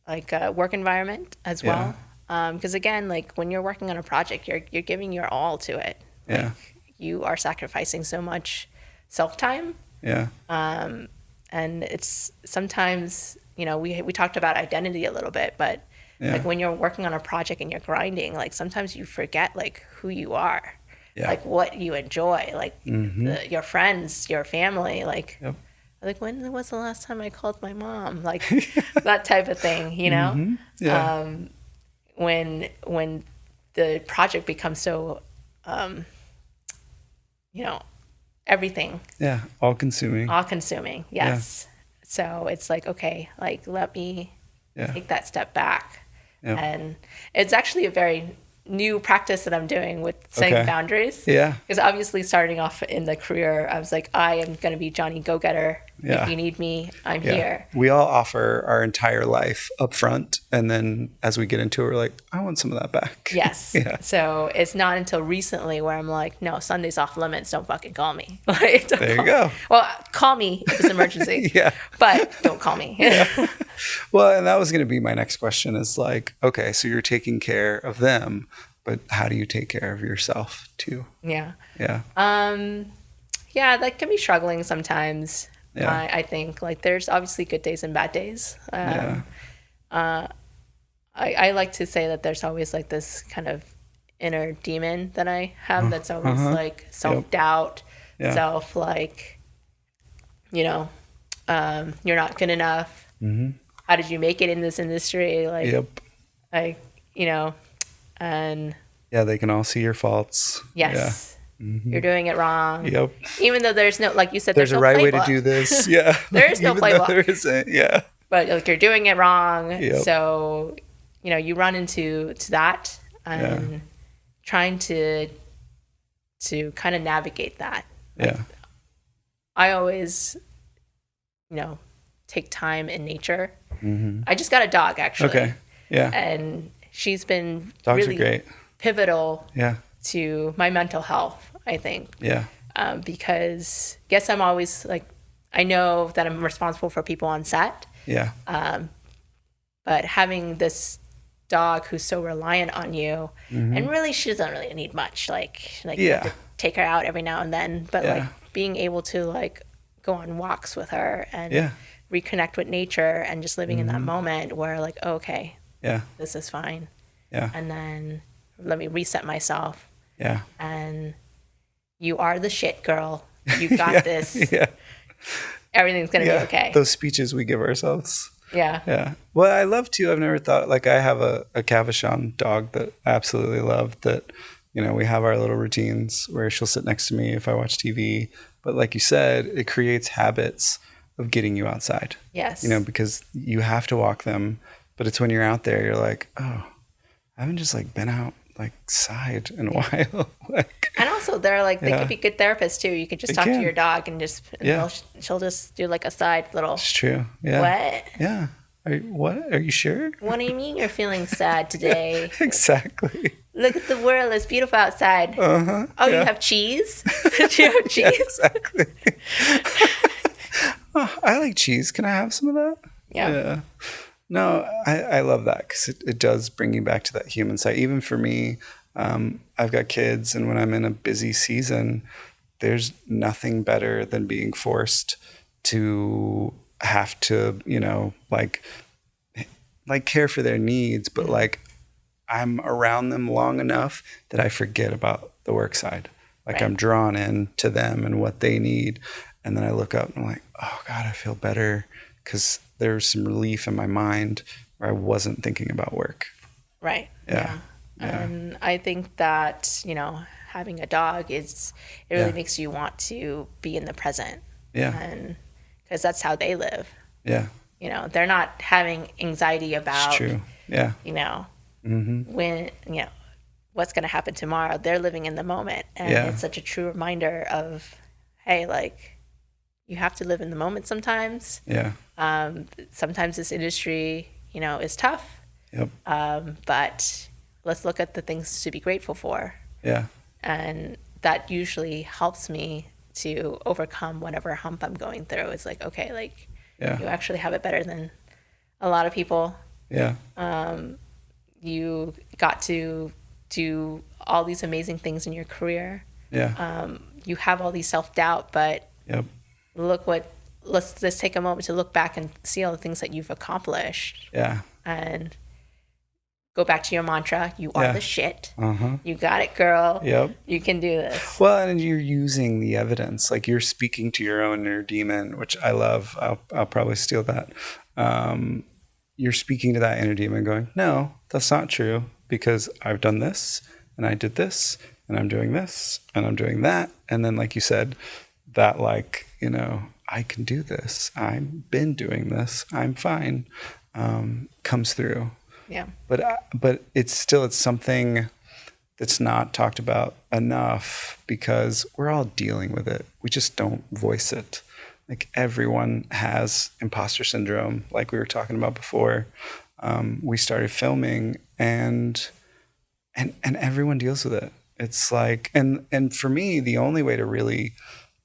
like work environment as well. Because again, like when you're working on a project, you're giving your all to it. Like, you are sacrificing so much self-time. Yeah. And it's sometimes, you know, we talked about identity a little bit, but like when you're working on a project and you're grinding, like sometimes you forget like who you are, like what you enjoy, like your friends, your family, like, like when was the last time I called my mom? Like that type of thing, you know? When the project becomes so, you know, everything. Yeah. All consuming. Yes. So it's like, okay, like let me take that step back. And it's actually a very new practice that I'm doing with setting boundaries. Yeah. Because obviously starting off in the career, I was like, I am going to be Johnny Go-Getter. If you need me, I'm here. We all offer our entire life up front. And then as we get into it, we're like, I want some of that back. Yes. So it's not until recently where I'm like, no, Sunday's off limits. Don't fucking call me. Like, there you go. Well, call me if it's an emergency. But don't call me. Well, and that was going to be my next question is like, okay, so you're taking care of them, but how do you take care of yourself too? Yeah, that can be struggling sometimes. I think like there's obviously good days and bad days. I like to say that there's always like this kind of inner demon that I have that's always like self-doubt, self like, you know, you're not good enough. How did you make it in this industry? Like, like, you know, and they can all see your faults. You're doing it wrong. Even though there's no, like you said, there's a right way to do this. There is no playbook. There isn't. But like you're doing it wrong. So, you know, you run into that and trying to kind of navigate that. Like, I always, you know, take time in nature. I just got a dog actually. And she's been really great. Pivotal to my mental health, I think. Because yes, I'm always like, I know that I'm responsible for people on set. But having this dog who's so reliant on you, and really she doesn't really need much. Like you have to take her out every now and then. But like being able to like go on walks with her and reconnect with nature and just living in that moment where like, oh, okay, this is fine. And then let me reset myself. And you are the shit, girl. You got this. Everything's going to be okay. Those speeches we give ourselves. Well, I love too. I've never thought, like I have a Cavachon dog that I absolutely love that, you know, we have our little routines where she'll sit next to me if I watch TV. But like you said, it creates habits of getting you outside. You know, because you have to walk them. But it's when you're out there, you're like, oh, I haven't just like been out like side in a while. Like, and also they're like, they could be good therapists too. You could just talk to your dog and just, she'll just do like a side little. It's true. What? What? Are you sure? What do you mean you're feeling sad today? Exactly. Look at the world. It's beautiful outside. Oh, you have cheese? Do you have cheese? Exactly. Oh, I like cheese. Can I have some of that? Yeah. No, I love that because it does bring you back to that human side. Even for me, I've got kids, and when I'm in a busy season, there's nothing better than being forced to have to, you know, like care for their needs, but like I'm around them long enough that I forget about the work side. Like I'm drawn in to them and what they need. And then I look up and I'm like, oh God, I feel better because there's some relief in my mind where I wasn't thinking about work. Right. Yeah. And I think that, having a dog it really makes you want to be in the present. Yeah. And because that's how they live. Yeah. They're not having anxiety about, It's true. Yeah. when, what's going to happen tomorrow. They're living in the moment. And it's such a true reminder of, hey, like, you have to live in the moment sometimes. Yeah. Sometimes this industry, is tough. Yep. But let's look at the things to be grateful for. Yeah. And that usually helps me to overcome whatever hump I'm going through. It's like, okay, like, you actually have it better than a lot of people. Yeah. You got to do all these amazing things in your career. Yeah. You have all these self-doubt, but Yep. let's just take a moment to look back and see all the things that you've accomplished. Yeah. And go back to your mantra. You are the shit. Uh-huh. You got it, girl. Yep. You can do this. Well, and you're using the evidence, like you're speaking to your own inner demon, which I love. I'll probably steal that. You're speaking to that inner demon going, no, that's not true, because I've done this and I did this and I'm doing this and I'm doing that. And then, like you said, that like, I can do this. I've been doing this. I'm fine. Comes through. Yeah. But it's something that's not talked about enough because we're all dealing with it. We just don't voice it. Like everyone has imposter syndrome, like we were talking about before. We started filming and everyone deals with it. It's like, and for me, the only way to really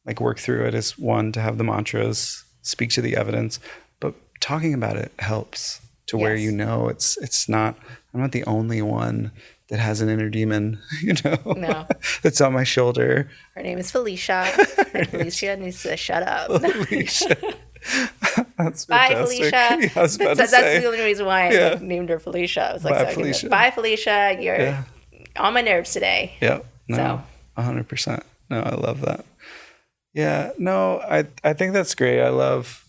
like work through it is one, to have the mantras, speak to the evidence, but talking about it helps to where, it's not, I'm not the only one that has an inner demon, No. that's on my shoulder. Her name is Felicia. And Felicia needs to shut up. Felicia. That's Bye, fantastic. Felicia. Yeah, I was about to That's say. the only reason why I named her Felicia. I was like, Bye, so Felicia. Bye, Felicia. You're on my nerves today. Yep. No, So. 100%. No, I love that. Yeah. No, I think that's great. I love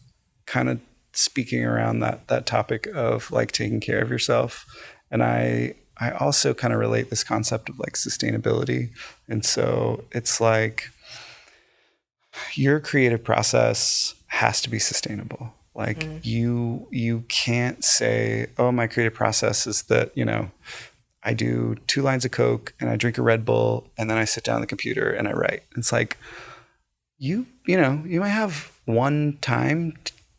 kind of speaking around that topic of like taking care of yourself. And I also kind of relate this concept of like sustainability. And so it's like your creative process has to be sustainable. Like you can't say, oh, my creative process is that, I do 2 lines of Coke and I drink a Red Bull and then I sit down on the computer and I write. It's like, you might have one time,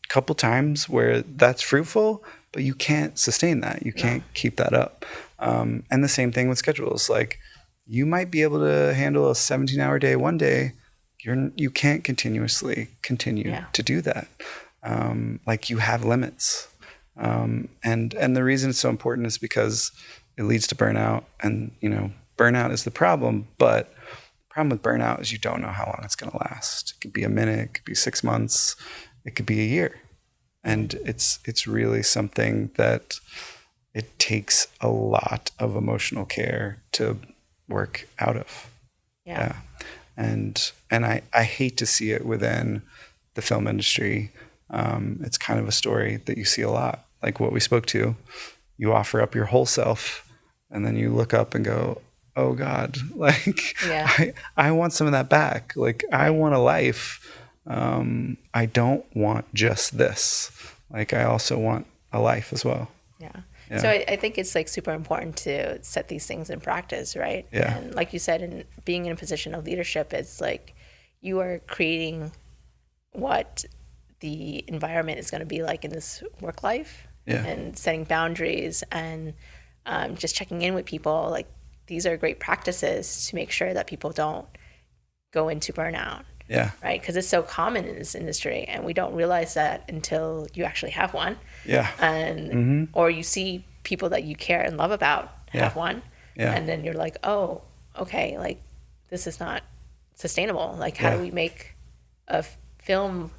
couple times where that's fruitful, but you can't sustain that. You can't keep that up. And the same thing with schedules. Like you might be able to handle a 17-hour day one day. You can't continuously continue to do that. Like you have limits. And the reason it's so important is because it leads to burnout, and, burnout is the problem, but the problem with burnout is you don't know how long it's going to last. It could be a minute, it could be 6 months, it could be a year. And it's really something that it takes a lot of emotional care to work out of. Yeah. And I hate to see it within the film industry. It's kind of a story that you see a lot, like what we spoke to. You offer up your whole self and then you look up and go, oh God, like I want some of that back. Like I want a life. I don't want just this. Like I also want a life as well. Yeah. So I think it's like super important to set these things in practice, right? Yeah. And like you said, in being in a position of leadership, it's like you are creating what the environment is going to be like in this work life. Yeah. And setting boundaries and just checking in with people. Like these are great practices to make sure that people don't go into burnout. Yeah. Right? Because it's so common in this industry and we don't realize that until you actually have one. Yeah. And or you see people that you care and love about have one. Yeah. And then you're like, oh, okay, like this is not sustainable. Like how do we make a film,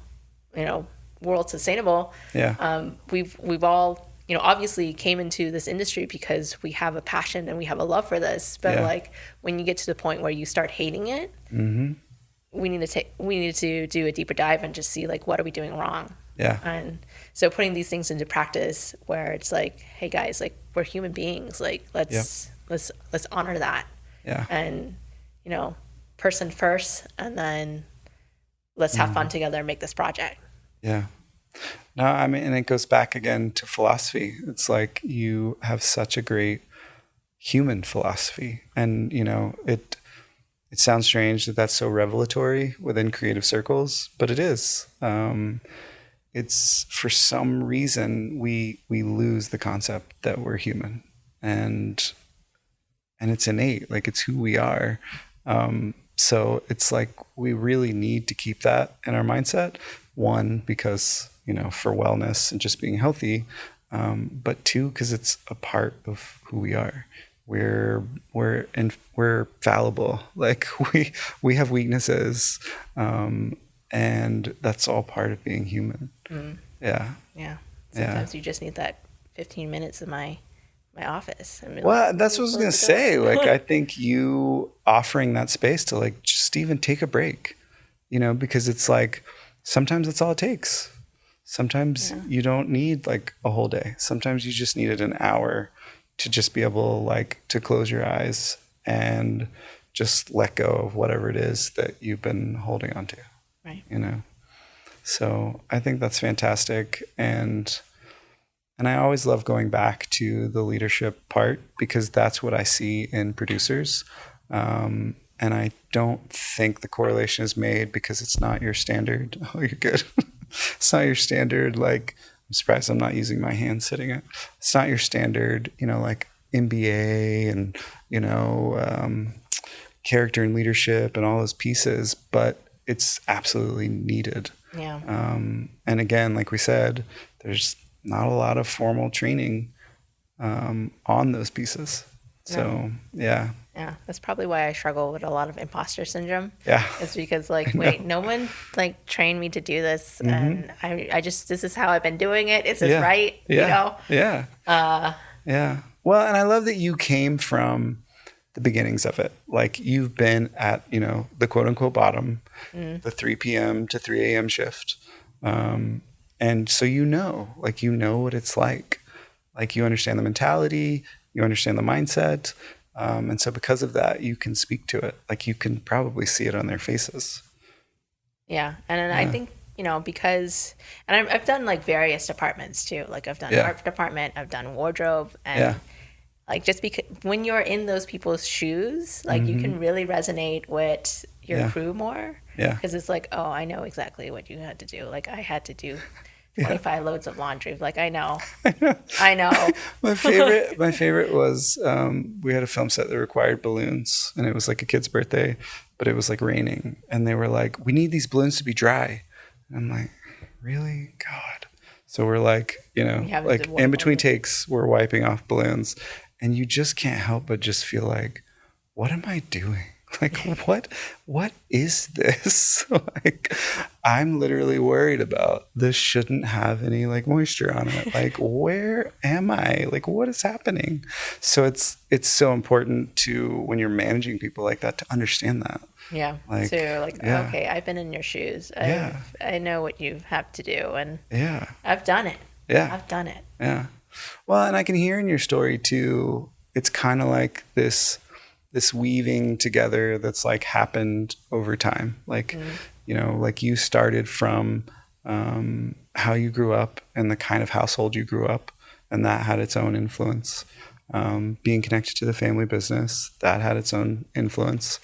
world sustainable? Yeah. We've all, obviously came into this industry because we have a passion and we have a love for this. But like when you get to the point where you start hating it, we need to do a deeper dive and just see like what are we doing wrong? Yeah. And so putting these things into practice where it's like, hey guys, like we're human beings, like Yep. let's honor that. Yeah. And, you know, person first, and then let's have fun together and make this project. Yeah. No, I mean, and it goes back again to philosophy. It's like you have such a great human philosophy, and you know, it sounds strange that that's so revelatory within creative circles, but it is. It's for some reason we lose the concept that we're human, and it's innate, like it's who we are. So it's like we really need to keep that in our mindset. One, because you know, for wellness and just being healthy, but two, because it's a part of who we are. We're fallible. Like we have weaknesses, and that's all part of being human. Yeah. Yeah. Sometimes you just need that 15 minutes in my office. I mean, Well, that's what I was gonna say. Like, I think you offering that space to like just even take a break, you know, because it's like sometimes that's all it takes. Sometimes you don't need like a whole day. Sometimes you just needed an hour to just be able like to close your eyes and just let go of whatever it is that you've been holding on to. Right. You know. So I think that's fantastic, and I always love going back to the leadership part because that's what I see in producers. And I don't think the correlation is made because it's not your standard. Oh, you're good. It's not your standard. Like, I'm surprised I'm not using my hand sitting it. It's not your standard, you know, like MBA and, you know, character and leadership and all those pieces, but it's absolutely needed. Yeah. And again, like we said, there's not a lot of formal training on those pieces. So, yeah. Yeah, that's probably why I struggle with a lot of imposter syndrome. Yeah. It's because like, wait, no one like trained me to do this, and I just this is how I've been doing it. Is this right? Yeah. You know? Yeah. Yeah. Well, and I love that you came from the beginnings of it. Like you've been at, you know, the quote unquote bottom, the 3 p.m. to 3 a.m. shift. And so you know what it's like. Like you understand the mentality, you understand the mindset. And so because of that, you can speak to it. Like you can probably see it on their faces. Yeah. And then I think, you know, because, and I've done like various departments too. Like I've done art department, I've done wardrobe, and like just because when you're in those people's shoes, like you can really resonate with your crew more. Yeah. Because it's like, oh, I know exactly what you had to do. Like I had to do 25 loads of laundry. Like I know. I know. My favorite was we had a film set that required balloons, and it was like a kid's birthday, but it was like raining, and they were like, "We need these balloons to be dry." And I'm like, "Really, God?" So we're like, you know, like in between takes, we're wiping off balloons, and you just can't help but just feel like, "What am I doing? Like, what is this?" Like, I'm literally worried about this shouldn't have any like moisture on it. Like, where am I? Like, what is happening? So it's so important to, when you're managing people like that, to understand that. Yeah. Like, so like, okay, I've been in your shoes. I know what you have to do, and I've done it. Yeah. I've done it. Yeah. Well, and I can hear in your story too, it's kind of like this weaving together that's like happened over time. Like, you know, like you started from how you grew up and the kind of household you grew up, and that had its own influence. Being connected to the family business, that had its own influence.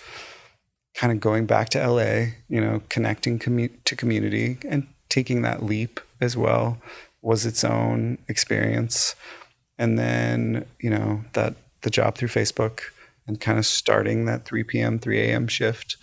Kind of going back to LA, you know, connecting to community and taking that leap as well was its own experience. And then, you know, that the job through Facebook, and kind of starting that 3 p.m., 3 a.m. shift.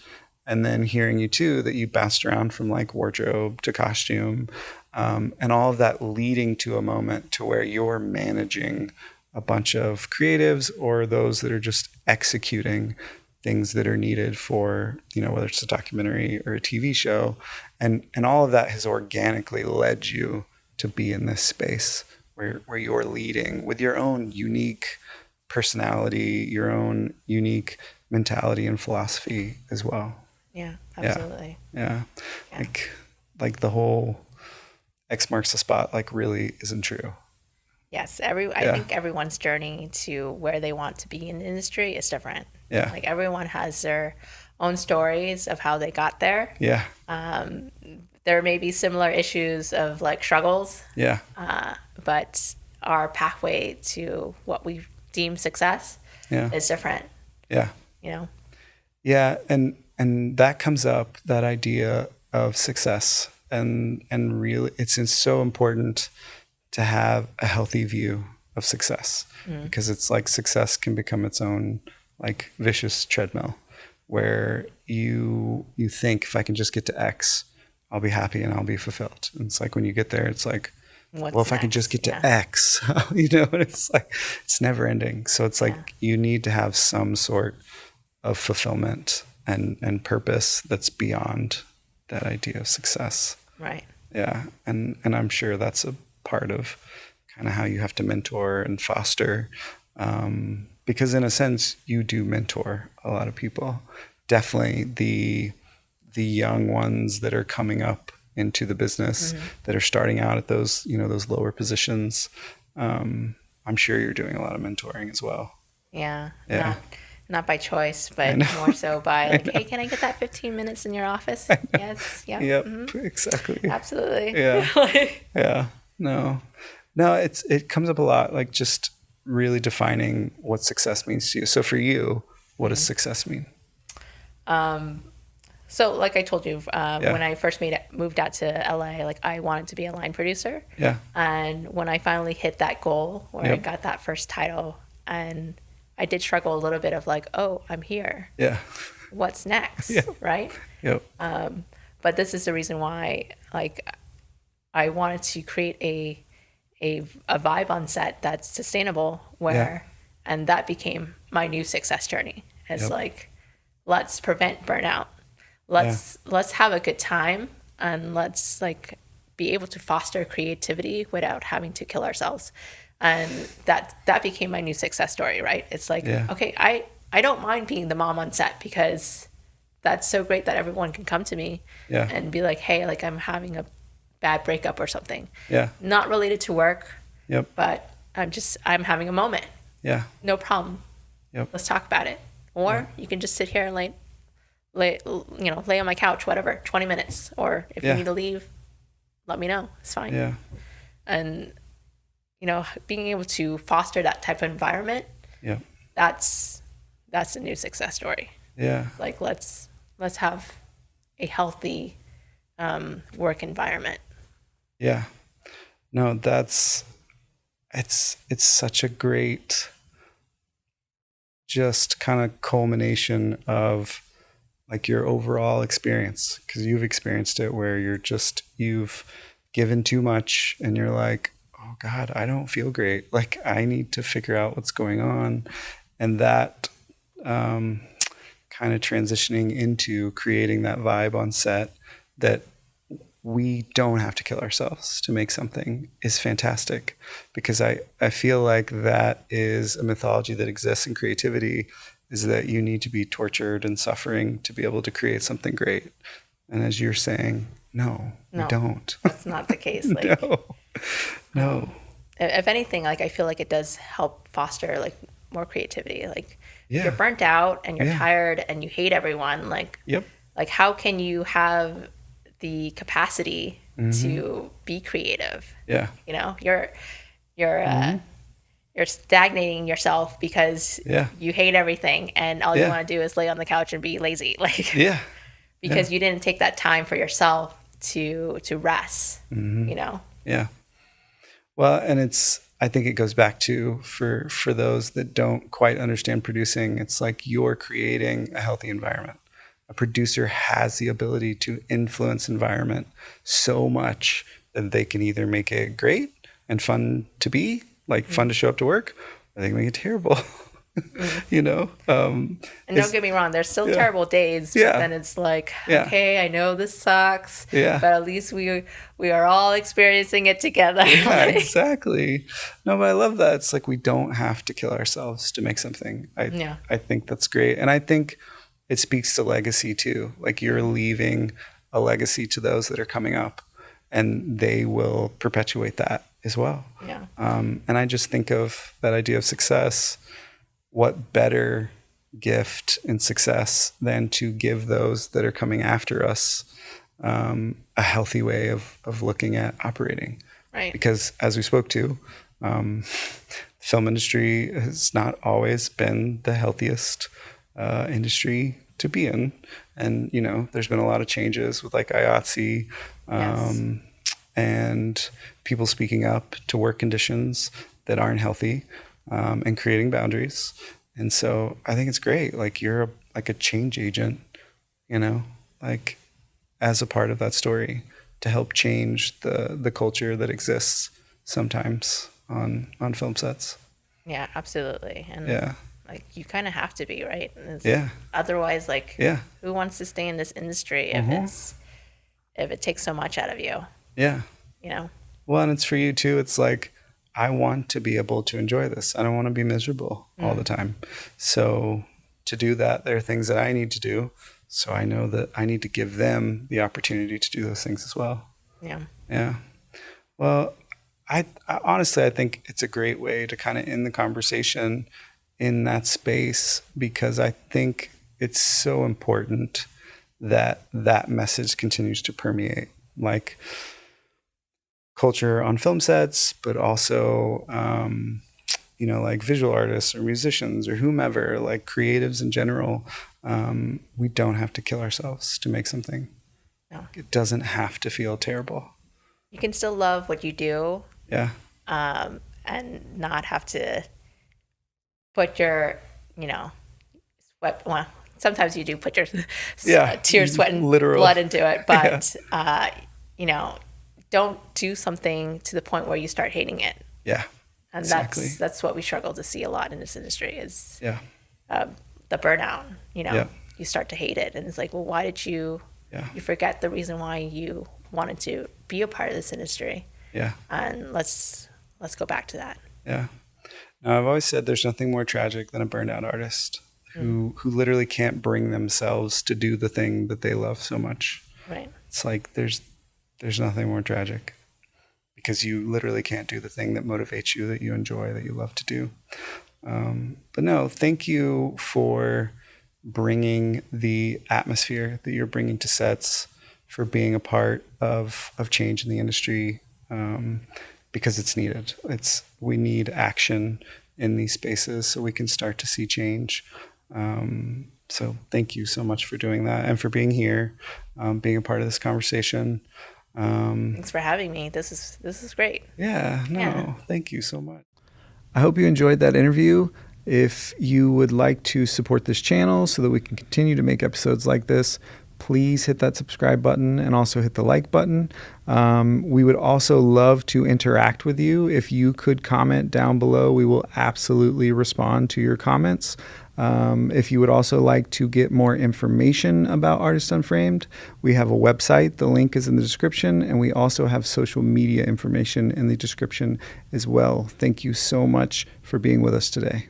And then hearing you too, that you bounced around from like wardrobe to costume, and all of that leading to a moment to where you're managing a bunch of creatives or those that are just executing things that are needed for, you know, whether it's a documentary or a TV show. And all of that has organically led you to be in this space where you're leading with your own unique personality, your own unique mentality and philosophy as well. Yeah, absolutely. Yeah. Like the whole, X marks the spot like really isn't true. Yes, I think everyone's journey to where they want to be in the industry is different. Yeah. Like everyone has their own stories of how they got there. Yeah. There may be similar issues of like struggles. Yeah. But our pathway to what we deem success is different. Yeah. You know? Yeah. And that comes up, that idea of success. And really, it's so important to have a healthy view of success, because it's like success can become its own like vicious treadmill where you think, if I can just get to X, I'll be happy and I'll be fulfilled. And it's like when you get there, it's like, What's well, if next? I can just get to X, you know, and it's like, it's never ending. So it's like you need to have some sort of fulfillment and purpose that's beyond that idea of success. Right. Yeah. And I'm sure that's a part of kind of how you have to mentor and foster, because in a sense you do mentor a lot of people. Definitely the young ones that are coming up into the business, that are starting out at those, you know, those lower positions. I'm sure you're doing a lot of mentoring as well. Yeah. Not by choice, but more so by like, hey, can I get that 15 minutes in your office? Yes. Yeah. Yep. Exactly. Absolutely. Yeah. Yeah. No, it comes up a lot, like just really defining what success means to you. So for you, what does success mean? So like I told you, when I first moved out to LA, like I wanted to be a line producer. Yeah. And when I finally hit that goal where I got that first title, and I did struggle a little bit of like, oh, I'm here. Yeah. What's next? Right? Yep. But this is the reason why, like, I wanted to create a vibe on set that's sustainable, and that became my new success journey. It's like, let's prevent burnout. Let's have a good time, and let's like be able to foster creativity without having to kill ourselves. And that became my new success story, right? It's like, okay, I don't mind being the mom on set, because that's so great that everyone can come to me and be like, hey, like I'm having a bad breakup or something. Yeah. Not related to work. Yep. But I'm having a moment. Yeah. No problem. Yep. Let's talk about it. Or you can just sit here and lay on my couch, whatever, 20 minutes. Or if you need to leave, let me know. It's fine. Yeah. And, being able to foster that type of environment, that's a new success story. Yeah. Like, let's have a healthy work environment. Yeah. No, it's such a great just kind of culmination of like your overall experience, because you've experienced it where you've given too much and you're like, oh God, I don't feel great. Like I need to figure out what's going on. And that kind of transitioning into creating that vibe on set that we don't have to kill ourselves to make something is fantastic, because I feel like that is a mythology that exists in creativity, is that you need to be tortured and suffering to be able to create something great. And as you're saying, no, we don't. That's not the case. Like, no. If anything, like I feel like it does help foster like more creativity. Like you're burnt out and you're tired and you hate everyone. Like, like how can you have the capacity to be creative? Yeah. You're stagnating yourself because you hate everything and all you want to do is lay on the couch and be lazy. Like, because you didn't take that time for yourself to rest, Yeah. Well, and I think it goes back to, for those that don't quite understand producing, it's like you're creating a healthy environment. A producer has the ability to influence environment so much that they can either make it great and fun to be, like fun to show up to work, or they can make it terrible. And don't get me wrong, there's still terrible days, but then it's like, okay, I know this sucks, but at least we are all experiencing it together. Yeah, exactly. No, but I love that. It's like we don't have to kill ourselves to make something. I think that's great. And I think it speaks to legacy too. Like you're leaving a legacy to those that are coming up. and they will perpetuate that as well. Yeah. And I just think of that idea of success. What better gift in success than to give those that are coming after us a healthy way of looking at operating? Right. Because as we spoke to, the film industry has not always been the healthiest industry to be in. And, you know, there's been a lot of changes with like IATSE, and people speaking up to work conditions that aren't healthy, and creating boundaries. And so I think it's great. Like you're like a change agent, you know, like as a part of that story to help change the culture that exists sometimes on film sets. Yeah, absolutely. And Yeah. like you kind of have to be, right? Yeah. Otherwise, like, Yeah. who wants to stay in this industry if it takes so much out of you? Yeah. You know? Well, and it's for you too. It's like, I want to be able to enjoy this. I don't want to be miserable all the time. So to do that, there are things that I need to do. So I know that I need to give them the opportunity to do those things as well. Yeah. Yeah. Well, I honestly, I think it's a great way to kind of end the conversation in that space, because I think it's so important that that message continues to permeate, like culture on film sets, but also, you know, like visual artists or musicians or whomever, like creatives in general. We don't have to kill ourselves to make something. No. It doesn't have to feel terrible. You can still love what you do. Yeah. And not have to put your, you know, sweat. Well, sometimes you do put your tears, sweat, and literal blood into it, but you know, don't do something to the point where you start hating it. Yeah. And exactly. that's what we struggle to see a lot in this industry is the burnout. You know, Yeah. you start to hate it, and it's like, well, why did you? Yeah. You forget the reason why you wanted to be a part of this industry. Yeah. And let's go back to that. Yeah. Now, I've always said there's nothing more tragic than a burned out artist who literally can't bring themselves to do the thing that they love so much. Right. It's like there's nothing more tragic, because you literally can't do the thing that motivates you, that you enjoy, that you love to do. But no, thank you for bringing the atmosphere that you're bringing to sets, for being a part of change in the industry, because it's needed. We need action in these spaces so we can start to see change. So thank you so much for doing that and for being here, being a part of this conversation. Thanks for having me. This is great. Thank you so much. I hope you enjoyed that interview. If you would like to support this channel so that we can continue to make episodes like this, please hit that subscribe button and also hit the like button. We would also love to interact with you. If you could comment down below, we will absolutely respond to your comments. If you would also like to get more information about Artist Unframed, we have a website. The link is in the description, and we also have social media information in the description as well. Thank you so much for being with us today.